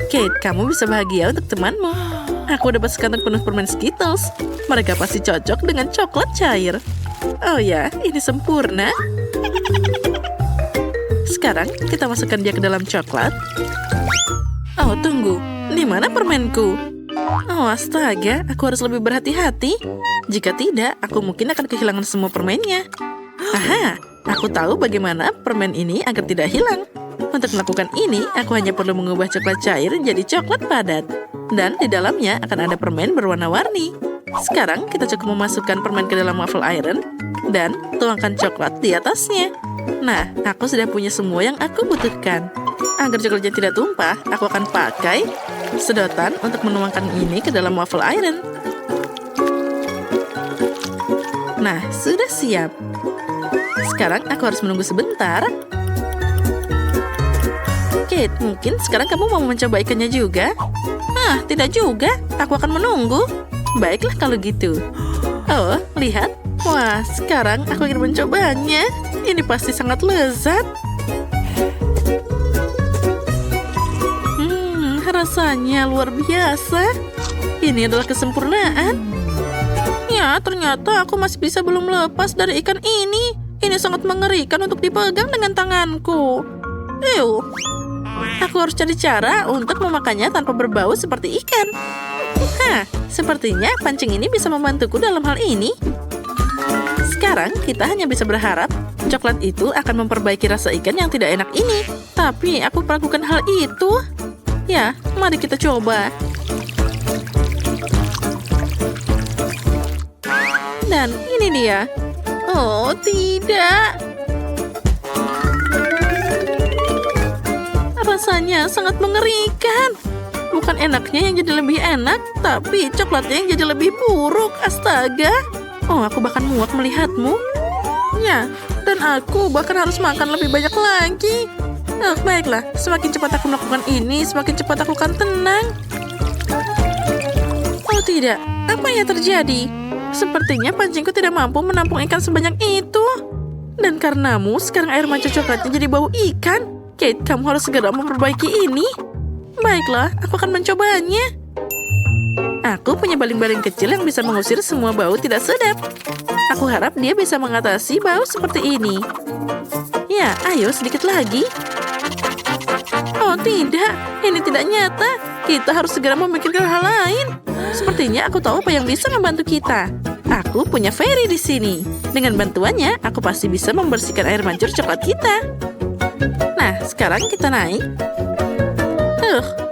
Kate, kamu bisa bahagia untuk temanmu. Aku dapat sekantong penuh permen Skittles. Mereka pasti cocok dengan coklat cair. Oh ya, ini sempurna. Sekarang kita masukkan dia ke dalam coklat. Oh, tunggu. Di mana permenku? Oh, astaga. Aku harus lebih berhati-hati. Jika tidak, aku mungkin akan kehilangan semua permennya. Aha, aku tahu bagaimana permen ini agar tidak hilang. Untuk melakukan ini, aku hanya perlu mengubah coklat cair menjadi coklat padat. Dan di dalamnya akan ada permen berwarna-warni. Sekarang kita cukup memasukkan permen ke dalam waffle iron dan tuangkan coklat di atasnya. Nah, aku sudah punya semua yang aku butuhkan. Agar coklatnya tidak tumpah, aku akan pakai sedotan untuk menuangkan ini ke dalam waffle iron. Nah, sudah siap. Sekarang aku harus menunggu sebentar. Kate, mungkin sekarang kamu mau mencoba ikannya juga? Tidak juga. Aku akan menunggu. Baiklah kalau gitu. Oh, lihat. Wah, sekarang aku ingin mencobanya. Ini pasti sangat lezat. Rasanya luar biasa. Ini adalah kesempurnaan. Ya, ternyata aku masih bisa belum lepas dari ikan ini. Ini sangat mengerikan untuk dipegang dengan tanganku. Aku harus cari cara untuk memakannya tanpa berbau seperti ikan. Sepertinya pancing ini bisa membantuku dalam hal ini. Sekarang kita hanya bisa berharap coklat itu akan memperbaiki rasa ikan yang tidak enak ini. Tapi aku melakukan hal itu. Ya, mari kita coba. Dan ini dia. Oh, tidak. Rasanya sangat mengerikan. Bukan enaknya yang jadi lebih enak, tapi coklatnya yang jadi lebih buruk. Astaga. Oh, aku bahkan muak melihatmu. Ya, dan aku bahkan harus makan lebih banyak lagi. Oh, baiklah. Semakin cepat aku melakukan ini, semakin cepat aku akan tenang. Oh tidak, apa yang terjadi? Sepertinya pancingku tidak mampu menampung ikan sebanyak itu. Dan karenamu, sekarang air mancur coklatnya jadi bau ikan. Kate, kamu harus segera memperbaiki ini. Baiklah, aku akan mencobanya. Aku punya baling-baling kecil yang bisa mengusir semua bau tidak sedap. Aku harap dia bisa mengatasi bau seperti ini. Ya, ayo sedikit lagi. Oh tidak, ini tidak nyata. Kita harus segera memikirkan hal lain. Sepertinya aku tahu apa yang bisa membantu kita. Aku punya Fairy di sini. Dengan bantuannya, aku pasti bisa membersihkan air mancur coklat kita. Nah, sekarang kita naik.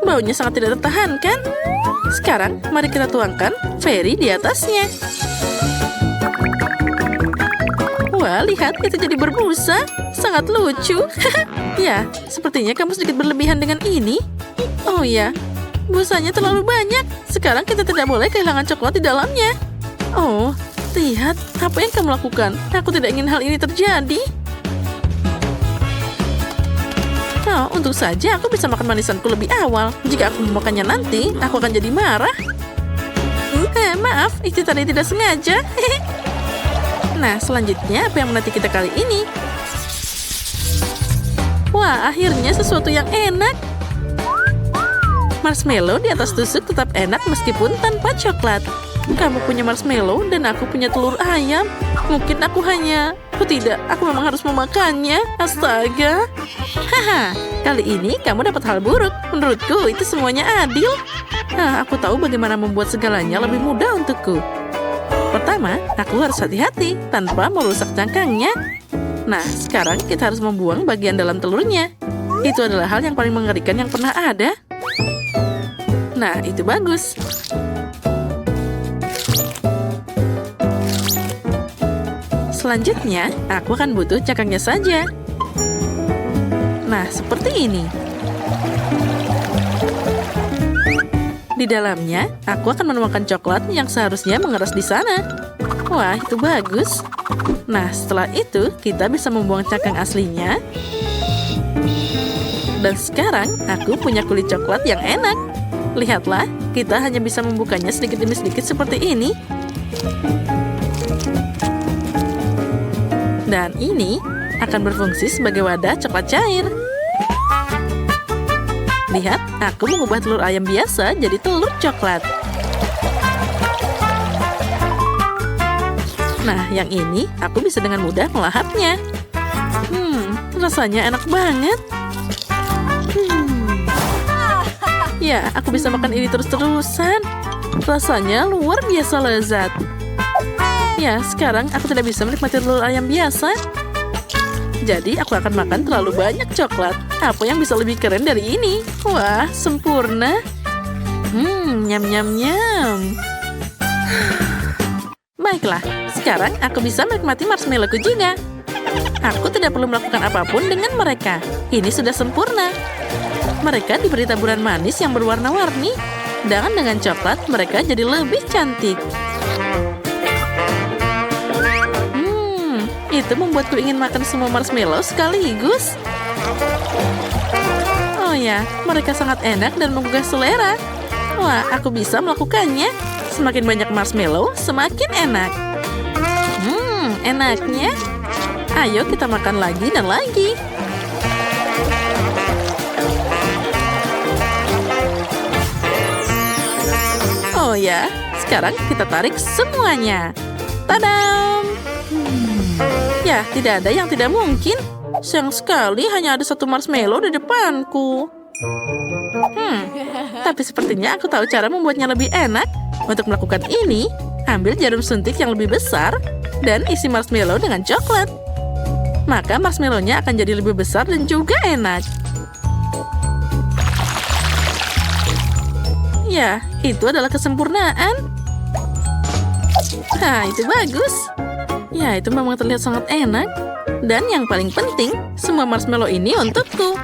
Baunya sangat tidak tertahankan. Sekarang, mari kita tuangkan Fairy di atasnya. Wah, lihat, itu jadi berbusa. Sangat lucu. Ya, sepertinya kamu sedikit berlebihan dengan ini. Oh ya, busanya terlalu banyak. Sekarang kita tidak boleh kehilangan coklat di dalamnya. Oh, lihat, apa yang kamu lakukan? Aku tidak ingin hal ini terjadi. Oh, untung saja aku bisa makan manisanku lebih awal. Jika aku memakannya nanti, aku akan jadi marah. Maaf, itu tadi tidak sengaja. Nah, selanjutnya apa yang menanti kita kali ini? Wah, akhirnya sesuatu yang enak. Marshmallow di atas tusuk tetap enak meskipun tanpa coklat. Kamu punya marshmallow dan aku punya telur ayam. Mungkin aku hanya... Oh tidak, aku memang harus memakannya. Astaga. Haha, kali ini kamu dapat hal buruk. Menurutku itu semuanya adil. Aku tahu bagaimana membuat segalanya lebih mudah untukku. Pertama, aku harus hati-hati tanpa merusak cangkangnya. Nah, sekarang kita harus membuang bagian dalam telurnya. Itu adalah hal yang paling mengerikan yang pernah ada. Nah, itu bagus. Selanjutnya, aku akan butuh cangkangnya saja. Nah, seperti ini. Di dalamnya, aku akan menuangkan coklat yang seharusnya mengeras di sana. Wah, itu bagus. Nah, setelah itu, kita bisa membuang cangkang aslinya. Dan sekarang, aku punya kulit coklat yang enak. Lihatlah, kita hanya bisa membukanya sedikit demi sedikit seperti ini. Dan ini akan berfungsi sebagai wadah coklat cair. Lihat, aku mengubah telur ayam biasa jadi telur coklat. Nah, yang ini aku bisa dengan mudah melahapnya. Rasanya enak banget. Ya, aku bisa makan ini terus-terusan. Rasanya luar biasa lezat. Ya, sekarang aku tidak bisa menikmati telur ayam biasa. Jadi, aku akan makan terlalu banyak coklat. Apa yang bisa lebih keren dari ini? Wah, sempurna. Nyam-nyam-nyam. Baiklah, sekarang aku bisa menikmati marshmallowku juga. Aku tidak perlu melakukan apapun dengan mereka. Ini sudah sempurna. Mereka diberi taburan manis yang berwarna-warni. Dan dengan coklat, mereka jadi lebih cantik. Itu membuatku ingin makan semua marshmallow sekaligus. Oh ya, mereka sangat enak dan menggugah selera. Wah, aku bisa melakukannya. Semakin banyak marshmallow, semakin enak. Enaknya. Ayo kita makan lagi dan lagi. Oh ya, sekarang kita tarik semuanya. Tadam! Ya, tidak ada yang tidak mungkin. Sayang sekali hanya ada satu marshmallow di depanku. Tapi sepertinya aku tahu cara membuatnya lebih enak. Untuk melakukan ini, ambil jarum suntik yang lebih besar dan isi marshmallow dengan coklat. Maka marshmallow-nya akan jadi lebih besar dan juga enak. Ya, itu adalah kesempurnaan. Itu bagus. Ya, itu memang terlihat sangat enak. Dan yang paling penting, semua marshmallow ini untukku.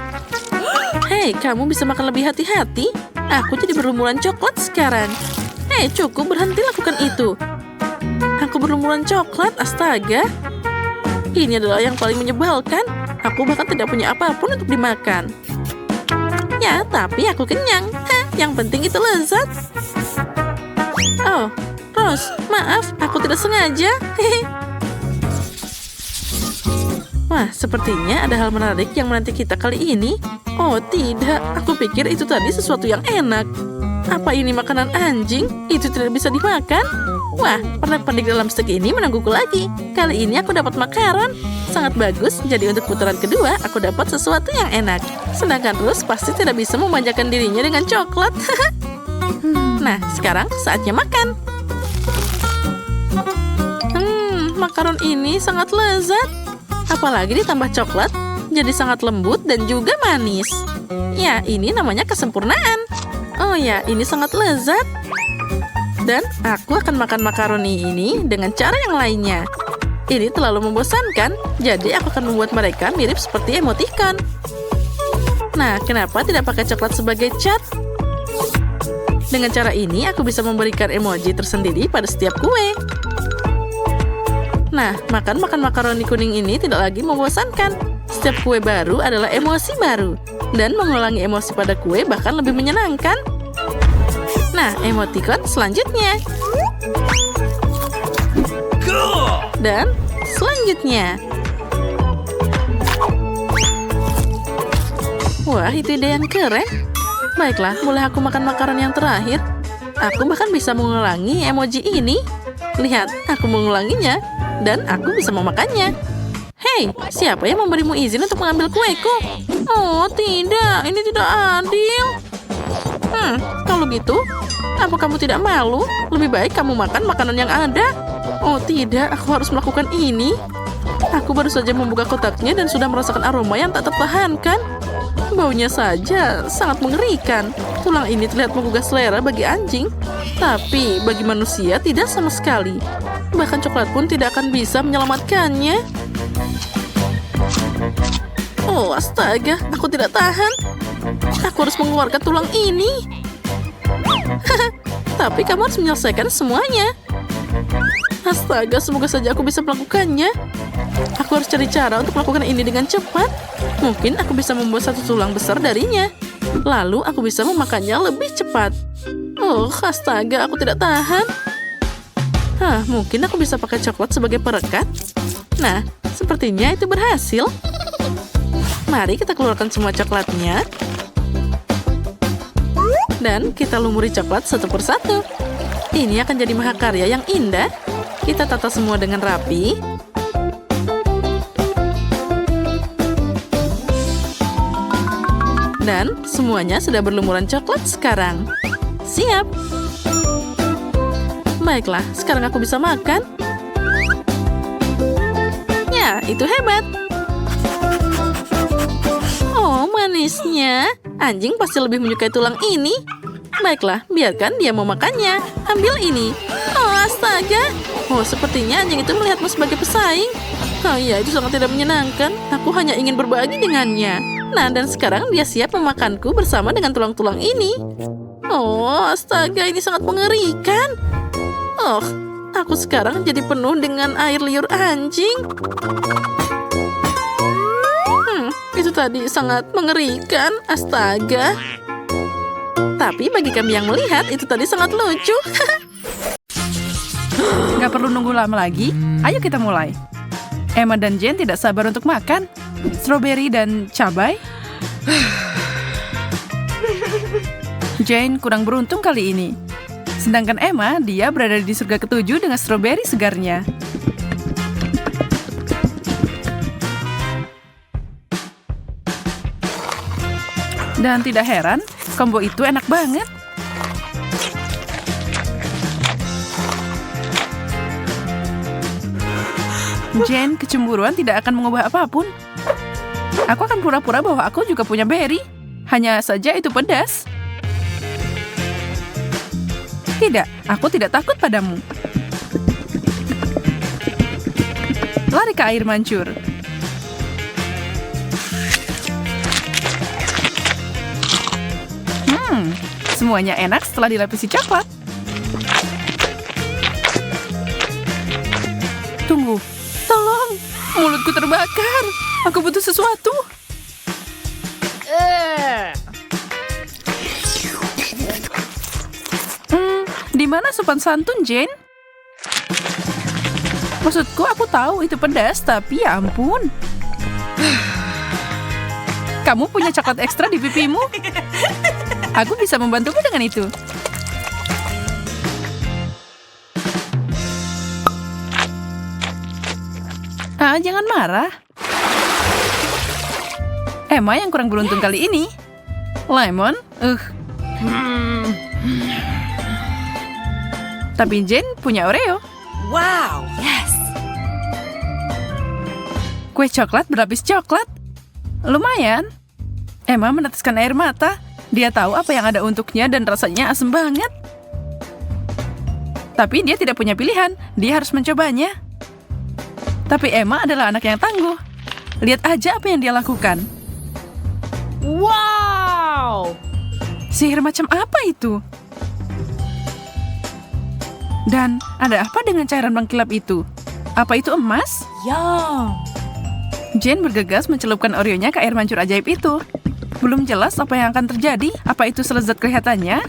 Hei, kamu bisa makan lebih hati-hati. Aku jadi berlumuran coklat sekarang. Hei, cukup berhenti lakukan itu. Aku berlumuran coklat, astaga. Ini adalah yang paling menyebalkan. Aku bahkan tidak punya apapun untuk dimakan. Ya, tapi aku kenyang. Hah, yang penting itu lezat. Oh, Rose, maaf, aku tidak sengaja. Wah, sepertinya ada hal menarik yang menanti kita kali ini. Oh, tidak. Aku pikir itu tadi sesuatu yang enak. Apa ini makanan anjing? Itu tidak bisa dimakan? Wah, pernak-pernik dalam stek ini menungguku lagi. Kali ini aku dapat makaron. Sangat bagus, jadi untuk putaran kedua, aku dapat sesuatu yang enak. Sedangkan Rose pasti tidak bisa memanjakan dirinya dengan coklat. Nah, sekarang saatnya makan. Makaron ini sangat lezat. Apalagi ditambah coklat, jadi sangat lembut dan juga manis. Ya, ini namanya kesempurnaan. Oh ya, ini sangat lezat. Dan aku akan makan makaroni ini dengan cara yang lainnya. Ini terlalu membosankan, jadi aku akan membuat mereka mirip seperti emoticon. Nah, kenapa tidak pakai coklat sebagai cat? Dengan cara ini, aku bisa memberikan emoji tersendiri pada setiap kue. Nah, makan makaroni kuning ini tidak lagi membosankan. Setiap kue baru adalah emosi baru. Dan mengulangi emosi pada kue bahkan lebih menyenangkan. Nah, emoticon selanjutnya. Dan selanjutnya. Wah, itu ide yang keren. Baiklah, boleh aku makan makanan yang terakhir? Aku bahkan bisa mengulangi emoji ini. Lihat, aku mengulanginya. Dan aku bisa memakannya. Hei, siapa yang memberimu izin untuk mengambil kueku? Oh, tidak. Ini tidak adil. Kalau gitu, apa kamu tidak malu? Lebih baik kamu makan makanan yang ada. Oh tidak, aku harus melakukan ini. Aku baru saja membuka kotaknya dan sudah merasakan aroma yang tak tertahankan. Baunya saja sangat mengerikan. Tulang ini terlihat menggugah selera bagi anjing. Tapi bagi manusia tidak sama sekali. Bahkan coklat pun tidak akan bisa menyelamatkannya. Oh astaga, aku tidak tahan. Aku harus mengeluarkan tulang ini. Tapi kamu harus menyelesaikan semuanya. Astaga, semoga saja aku bisa melakukannya. Aku harus cari cara untuk melakukan ini dengan cepat. Mungkin aku bisa membuat satu tulang besar darinya. Lalu aku bisa memakannya lebih cepat. Oh, astaga, aku tidak tahan. Mungkin aku bisa pakai coklat sebagai perekat. Nah, sepertinya itu berhasil. Mari kita keluarkan semua coklatnya. Dan kita lumuri coklat satu persatu. Ini akan jadi mahakarya yang indah. Kita tata semua dengan rapi. Dan semuanya sudah berlumuran coklat sekarang. Siap. Baiklah, sekarang aku bisa makan. Ya, itu hebat. Oh, manisnya. Anjing pasti lebih menyukai tulang ini. Baiklah, biarkan dia memakannya. Ambil ini. Oh, astaga. Oh, sepertinya anjing itu melihatmu sebagai pesaing. Oh iya, itu sangat tidak menyenangkan. Aku hanya ingin berbagi dengannya. Nah, dan sekarang dia siap memakanku bersama dengan tulang-tulang ini. Oh, astaga, ini sangat mengerikan. Oh, aku sekarang jadi penuh dengan air liur anjing. Itu tadi sangat mengerikan. Astaga. Tapi bagi kami yang melihat, itu tadi sangat lucu. Nggak perlu nunggu lama lagi. Ayo kita mulai. Emma dan Jane tidak sabar untuk makan. Strawberry dan cabai. Jane kurang beruntung kali ini. Sedangkan Emma, dia berada di surga ketujuh dengan strawberry segarnya. Dan tidak heran, combo itu enak banget. Jane kecemburuan tidak akan mengubah apapun. Aku akan pura-pura bahwa aku juga punya berry. Hanya saja itu pedas. Tidak, aku tidak takut padamu. Lari ke air mancur. Semuanya enak setelah dilapisi coklat. Tunggu, tolong, mulutku terbakar. Aku butuh sesuatu. Di mana sopan santun, Jane? Maksudku, aku tahu itu pedas, tapi ya ampun. Kamu punya coklat ekstra di pipimu? Aku bisa membantumu dengan itu. Jangan marah. Emma yang kurang beruntung kali ini. Lemon, Tapi Jane punya Oreo. Wow. Yes. Kue coklat berlapis coklat. Lumayan. Emma meneteskan air mata. Dia tahu apa yang ada untuknya dan rasanya asem banget. Tapi dia tidak punya pilihan. Dia harus mencobanya. Tapi Emma adalah anak yang tangguh. Lihat aja apa yang dia lakukan. Wow. Sihir macam apa itu? Dan ada apa dengan cairan mengkilap itu? Apa itu emas? Yum. Jane bergegas mencelupkan Oreo-nya ke air mancur ajaib itu. Belum jelas apa yang akan terjadi, apa itu selezat kelihatannya.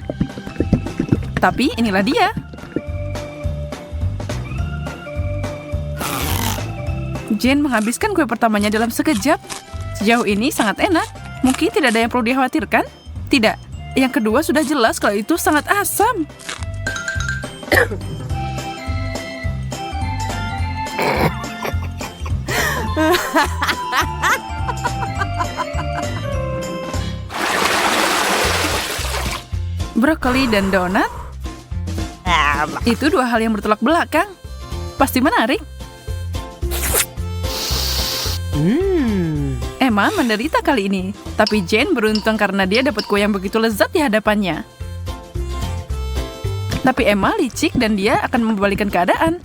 Tapi inilah dia. Jane menghabiskan kue pertamanya dalam sekejap. Sejauh ini sangat enak. Mungkin tidak ada yang perlu dikhawatirkan. Tidak. Yang kedua sudah jelas kalau itu sangat asam. Brokoli dan donat? Itu dua hal yang bertolak belakang. Pasti menarik. Emma menderita kali ini, tapi Jane beruntung karena dia dapat kue yang begitu lezat di hadapannya. Tapi Emma licik dan dia akan membalikan keadaan.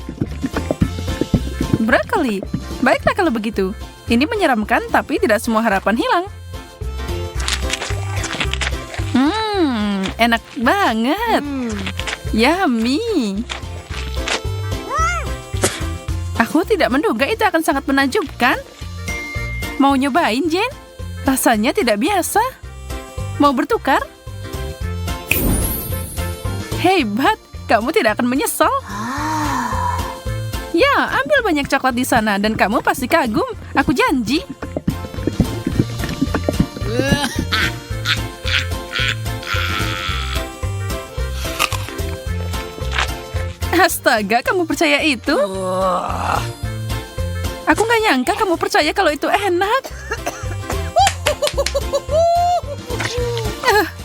Brokoli, baiklah kalau begitu. Ini menyeramkan, tapi tidak semua harapan hilang. Enak banget. Yummy. Aku tidak menduga itu akan sangat menakjubkan. Mau nyobain, Jane? Rasanya tidak biasa. Mau bertukar? Hebat, kamu tidak akan menyesal. Ya, ambil banyak coklat di sana dan kamu pasti kagum. Aku janji. Astaga, kamu percaya itu? Aku nggak nyangka kamu percaya kalau itu enak.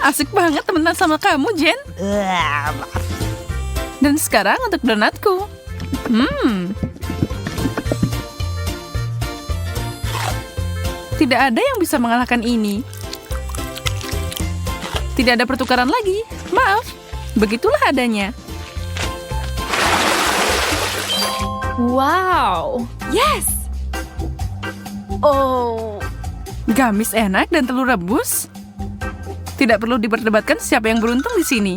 Asik banget temenan sama kamu, Jen. Dan sekarang untuk donatku. Tidak ada yang bisa mengalahkan ini. Tidak ada pertukaran lagi. Maaf, begitulah adanya. Wow. Yes. Oh. Gamis enak dan telur rebus. Tidak perlu diperdebatkan siapa yang beruntung di sini.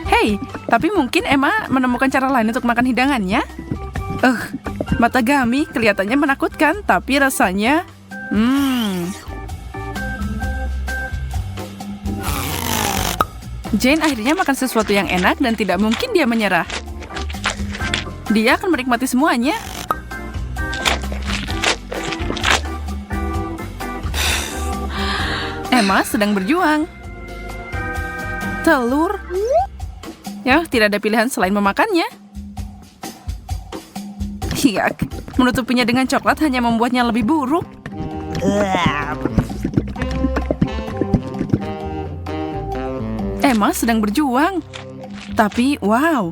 Hei, tapi mungkin Emma menemukan cara lain untuk makan hidangannya. Mata Gami kelihatannya menakutkan, tapi rasanya... Jane akhirnya makan sesuatu yang enak dan tidak mungkin dia menyerah. Dia akan menikmati semuanya. Emma sedang berjuang. Telur. Ya, tidak ada pilihan selain memakannya. Hiak, menutupinya dengan coklat hanya membuatnya lebih buruk. Emma sedang berjuang. Tapi, wow.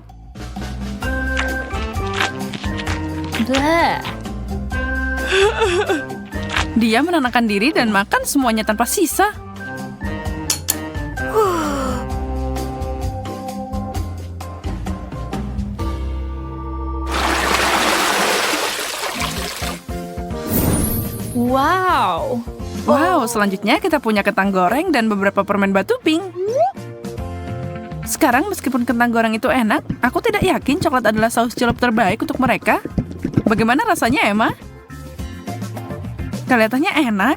Dia menenangkan diri dan makan semuanya tanpa sisa. Wow. Wow, selanjutnya kita punya kentang goreng dan beberapa permen batu pink. Sekarang meskipun kentang goreng itu enak, aku tidak yakin coklat adalah saus celup terbaik untuk mereka. Bagaimana rasanya, Emma? Kelihatannya enak.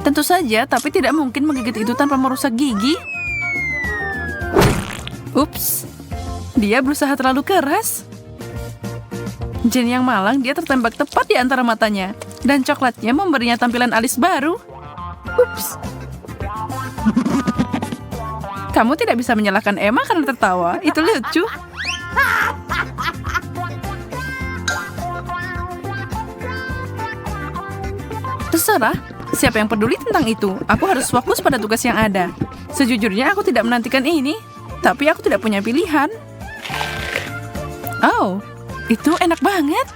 Tentu saja, tapi tidak mungkin menggigit itu tanpa merusak gigi. Ups, dia berusaha terlalu keras. Jane yang malang, dia tertembak tepat di antara matanya. Dan coklatnya memberinya tampilan alis baru. Ups. Kamu tidak bisa menyalahkan Emma karena tertawa. Itu lucu. Terserah, siapa yang peduli tentang itu? Aku harus fokus pada tugas yang ada. Sejujurnya aku tidak menantikan ini, tapi aku tidak punya pilihan. Oh, itu enak banget.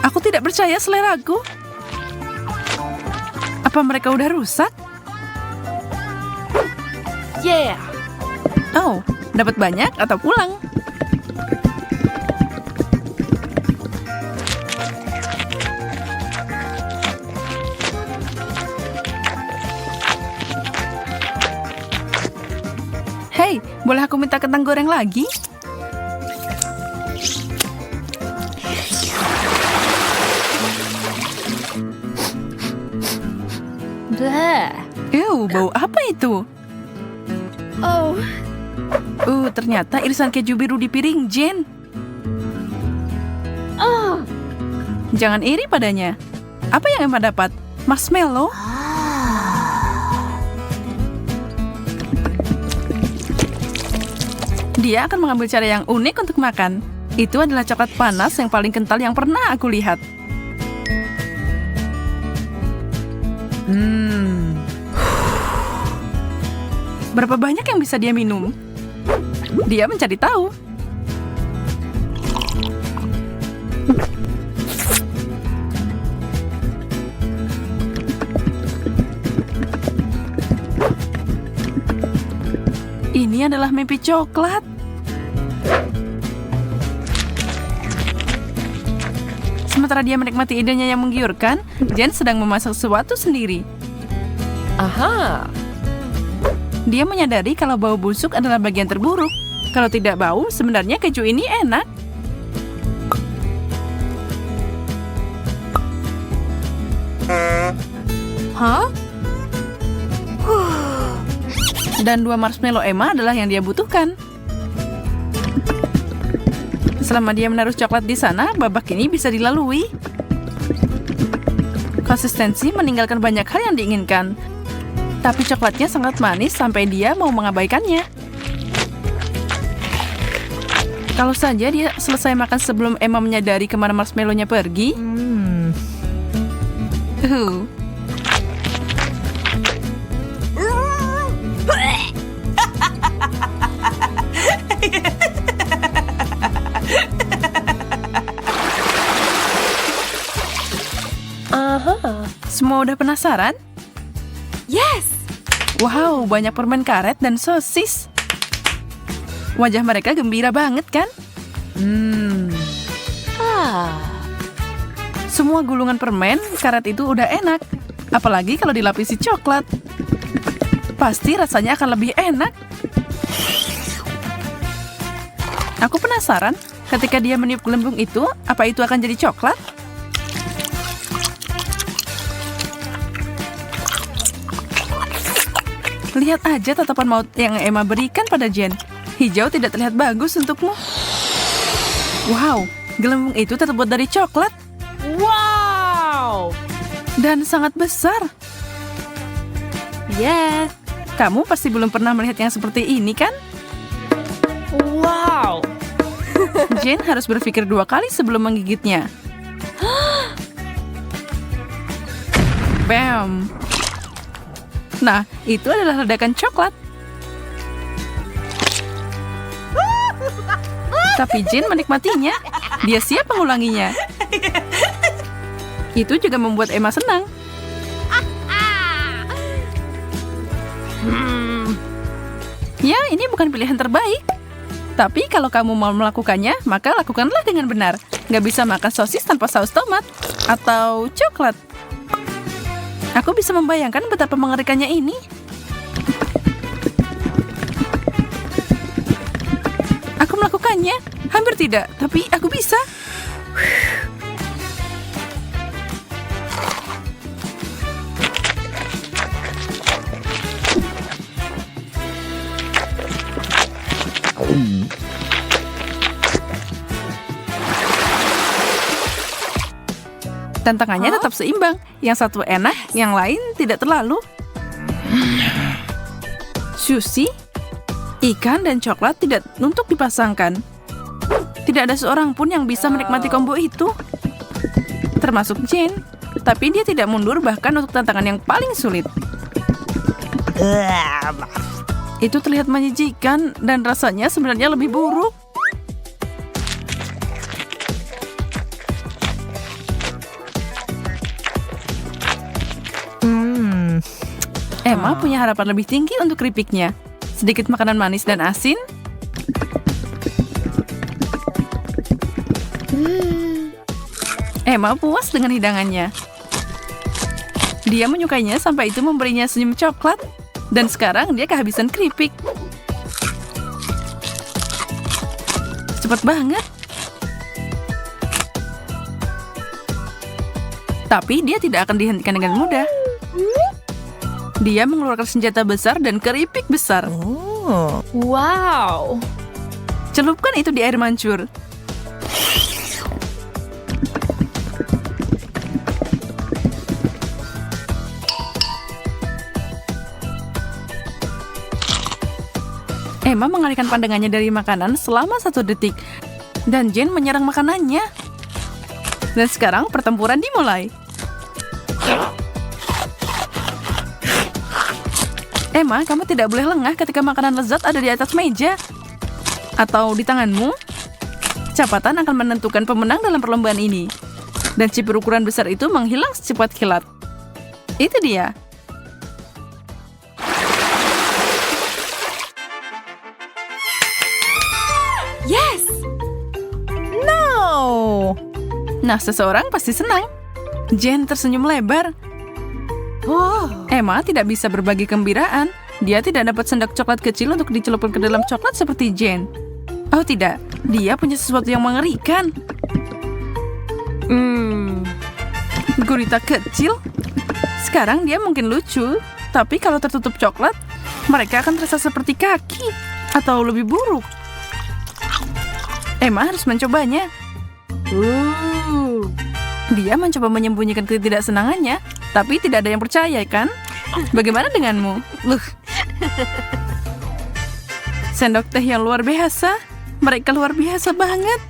Aku tidak percaya seleraku. Apa mereka udah rusak? Yeah. Oh, dapat banyak atau pulang? Hei, boleh aku minta kentang goreng lagi? Bleh. Bau apa itu? Oh. Ternyata irisan keju biru di piring Jane. Oh. Jangan iri padanya. Apa yang Emma dapat? Marshmallow? Dia akan mengambil cara yang unik untuk makan. Itu adalah coklat panas yang paling kental yang pernah aku lihat. Berapa banyak yang bisa dia minum? Dia mencari tahu. Ini adalah mimpi coklat. Sementara dia menikmati idenya yang menggiurkan, Jane sedang memasak sesuatu sendiri. Aha. Dia menyadari kalau bau busuk adalah bagian terburuk. Kalau tidak bau, sebenarnya keju ini enak. Hah? Dan 2 marshmallow Emma adalah yang dia butuhkan. Selama dia menaruh coklat di sana, babak ini bisa dilalui. Konsistensi meninggalkan banyak hal yang diinginkan. Tapi coklatnya sangat manis sampai dia mau mengabaikannya. Kalau saja dia selesai makan sebelum Emma menyadari kemana marshmallow-nya pergi. Semua udah penasaran? Yes. Wow, banyak permen karet dan sosis. Wajah mereka gembira banget kan? Semua gulungan permen karet itu udah enak. Apalagi kalau dilapisi coklat. Pasti rasanya akan lebih enak. Aku penasaran, ketika dia meniup gelembung itu, apa itu akan jadi coklat? Lihat aja tatapan maut yang Emma berikan pada Jane. Hijau tidak terlihat bagus untukmu. Wow, gelembung itu terbuat dari coklat. Wow. Dan sangat besar. Yes. Kamu pasti belum pernah melihat yang seperti ini, kan? Wow. Jane harus berpikir 2 kali sebelum menggigitnya. Bam! Nah, itu adalah ledakan coklat. Tapi Jane menikmatinya. Dia siap mengulanginya. Itu juga membuat Emma senang. Ya, ini bukan pilihan terbaik. Tapi kalau kamu mau melakukannya, maka lakukanlah dengan benar. Nggak bisa makan sosis tanpa saus tomat. Atau coklat. Aku bisa membayangkan betapa mengerikannya ini. Aku melakukannya. Hampir tidak, tapi aku bisa. Tantangannya tetap seimbang. Yang satu enak, yang lain tidak terlalu. Sushi, ikan, dan coklat tidak untuk dipasangkan. Tidak ada seorang pun yang bisa menikmati combo itu. Termasuk Jane. Tapi dia tidak mundur bahkan untuk tantangan yang paling sulit. Itu terlihat menjijikan dan rasanya sebenarnya lebih buruk. Emma punya harapan lebih tinggi untuk keripiknya. Sedikit makanan manis dan asin. Emma puas dengan hidangannya. Dia menyukainya sampai itu memberinya senyum coklat. Dan sekarang dia kehabisan keripik. Cepat banget. Tapi dia tidak akan dihentikan dengan mudah. Dia mengeluarkan senjata besar dan keripik besar. Wow. Celupkan itu di air mancur. Emma mengalihkan pandangannya dari makanan selama 1 detik. Dan Jane menyerang makanannya. Dan sekarang pertempuran dimulai. Emma, kamu tidak boleh lengah ketika makanan lezat ada di atas meja. Atau di tanganmu. Kecepatan akan menentukan pemenang dalam perlombaan ini. Dan chip berukuran besar itu menghilang secepat kilat. Itu dia. Yes. Nah, seseorang pasti senang. Jane tersenyum lebar. Emma tidak bisa berbagi kegembiraan. Dia tidak dapat sendok coklat kecil untuk dicelupkan ke dalam coklat seperti Jane. Oh tidak, dia punya sesuatu yang mengerikan. Gurita kecil. Sekarang dia mungkin lucu, tapi kalau tertutup coklat, mereka akan terasa seperti kaki. Atau lebih buruk. Emma harus mencobanya. Dia mencoba menyembunyikan ketidaksenangannya, tapi tidak ada yang percaya, kan? Bagaimana denganmu? Sendok teh yang luar biasa. Mereka luar biasa banget.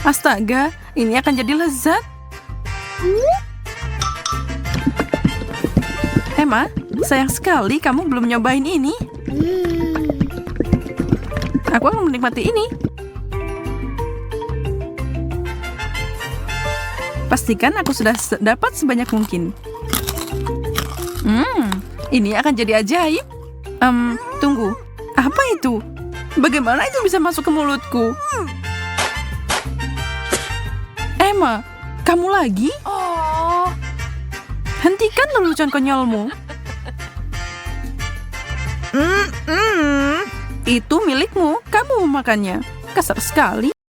Astaga, ini akan jadi lezat. Emma, sayang sekali kamu belum nyobain ini. Aku akan menikmati ini. Pastikan aku sudah dapat sebanyak mungkin. Ini akan jadi ajaib. Tunggu. Apa itu? Bagaimana itu bisa masuk ke mulutku? Emma, kamu lagi? Hentikan lelucon konyolmu. Itu milikmu. Kamu memakannya. Kasar sekali.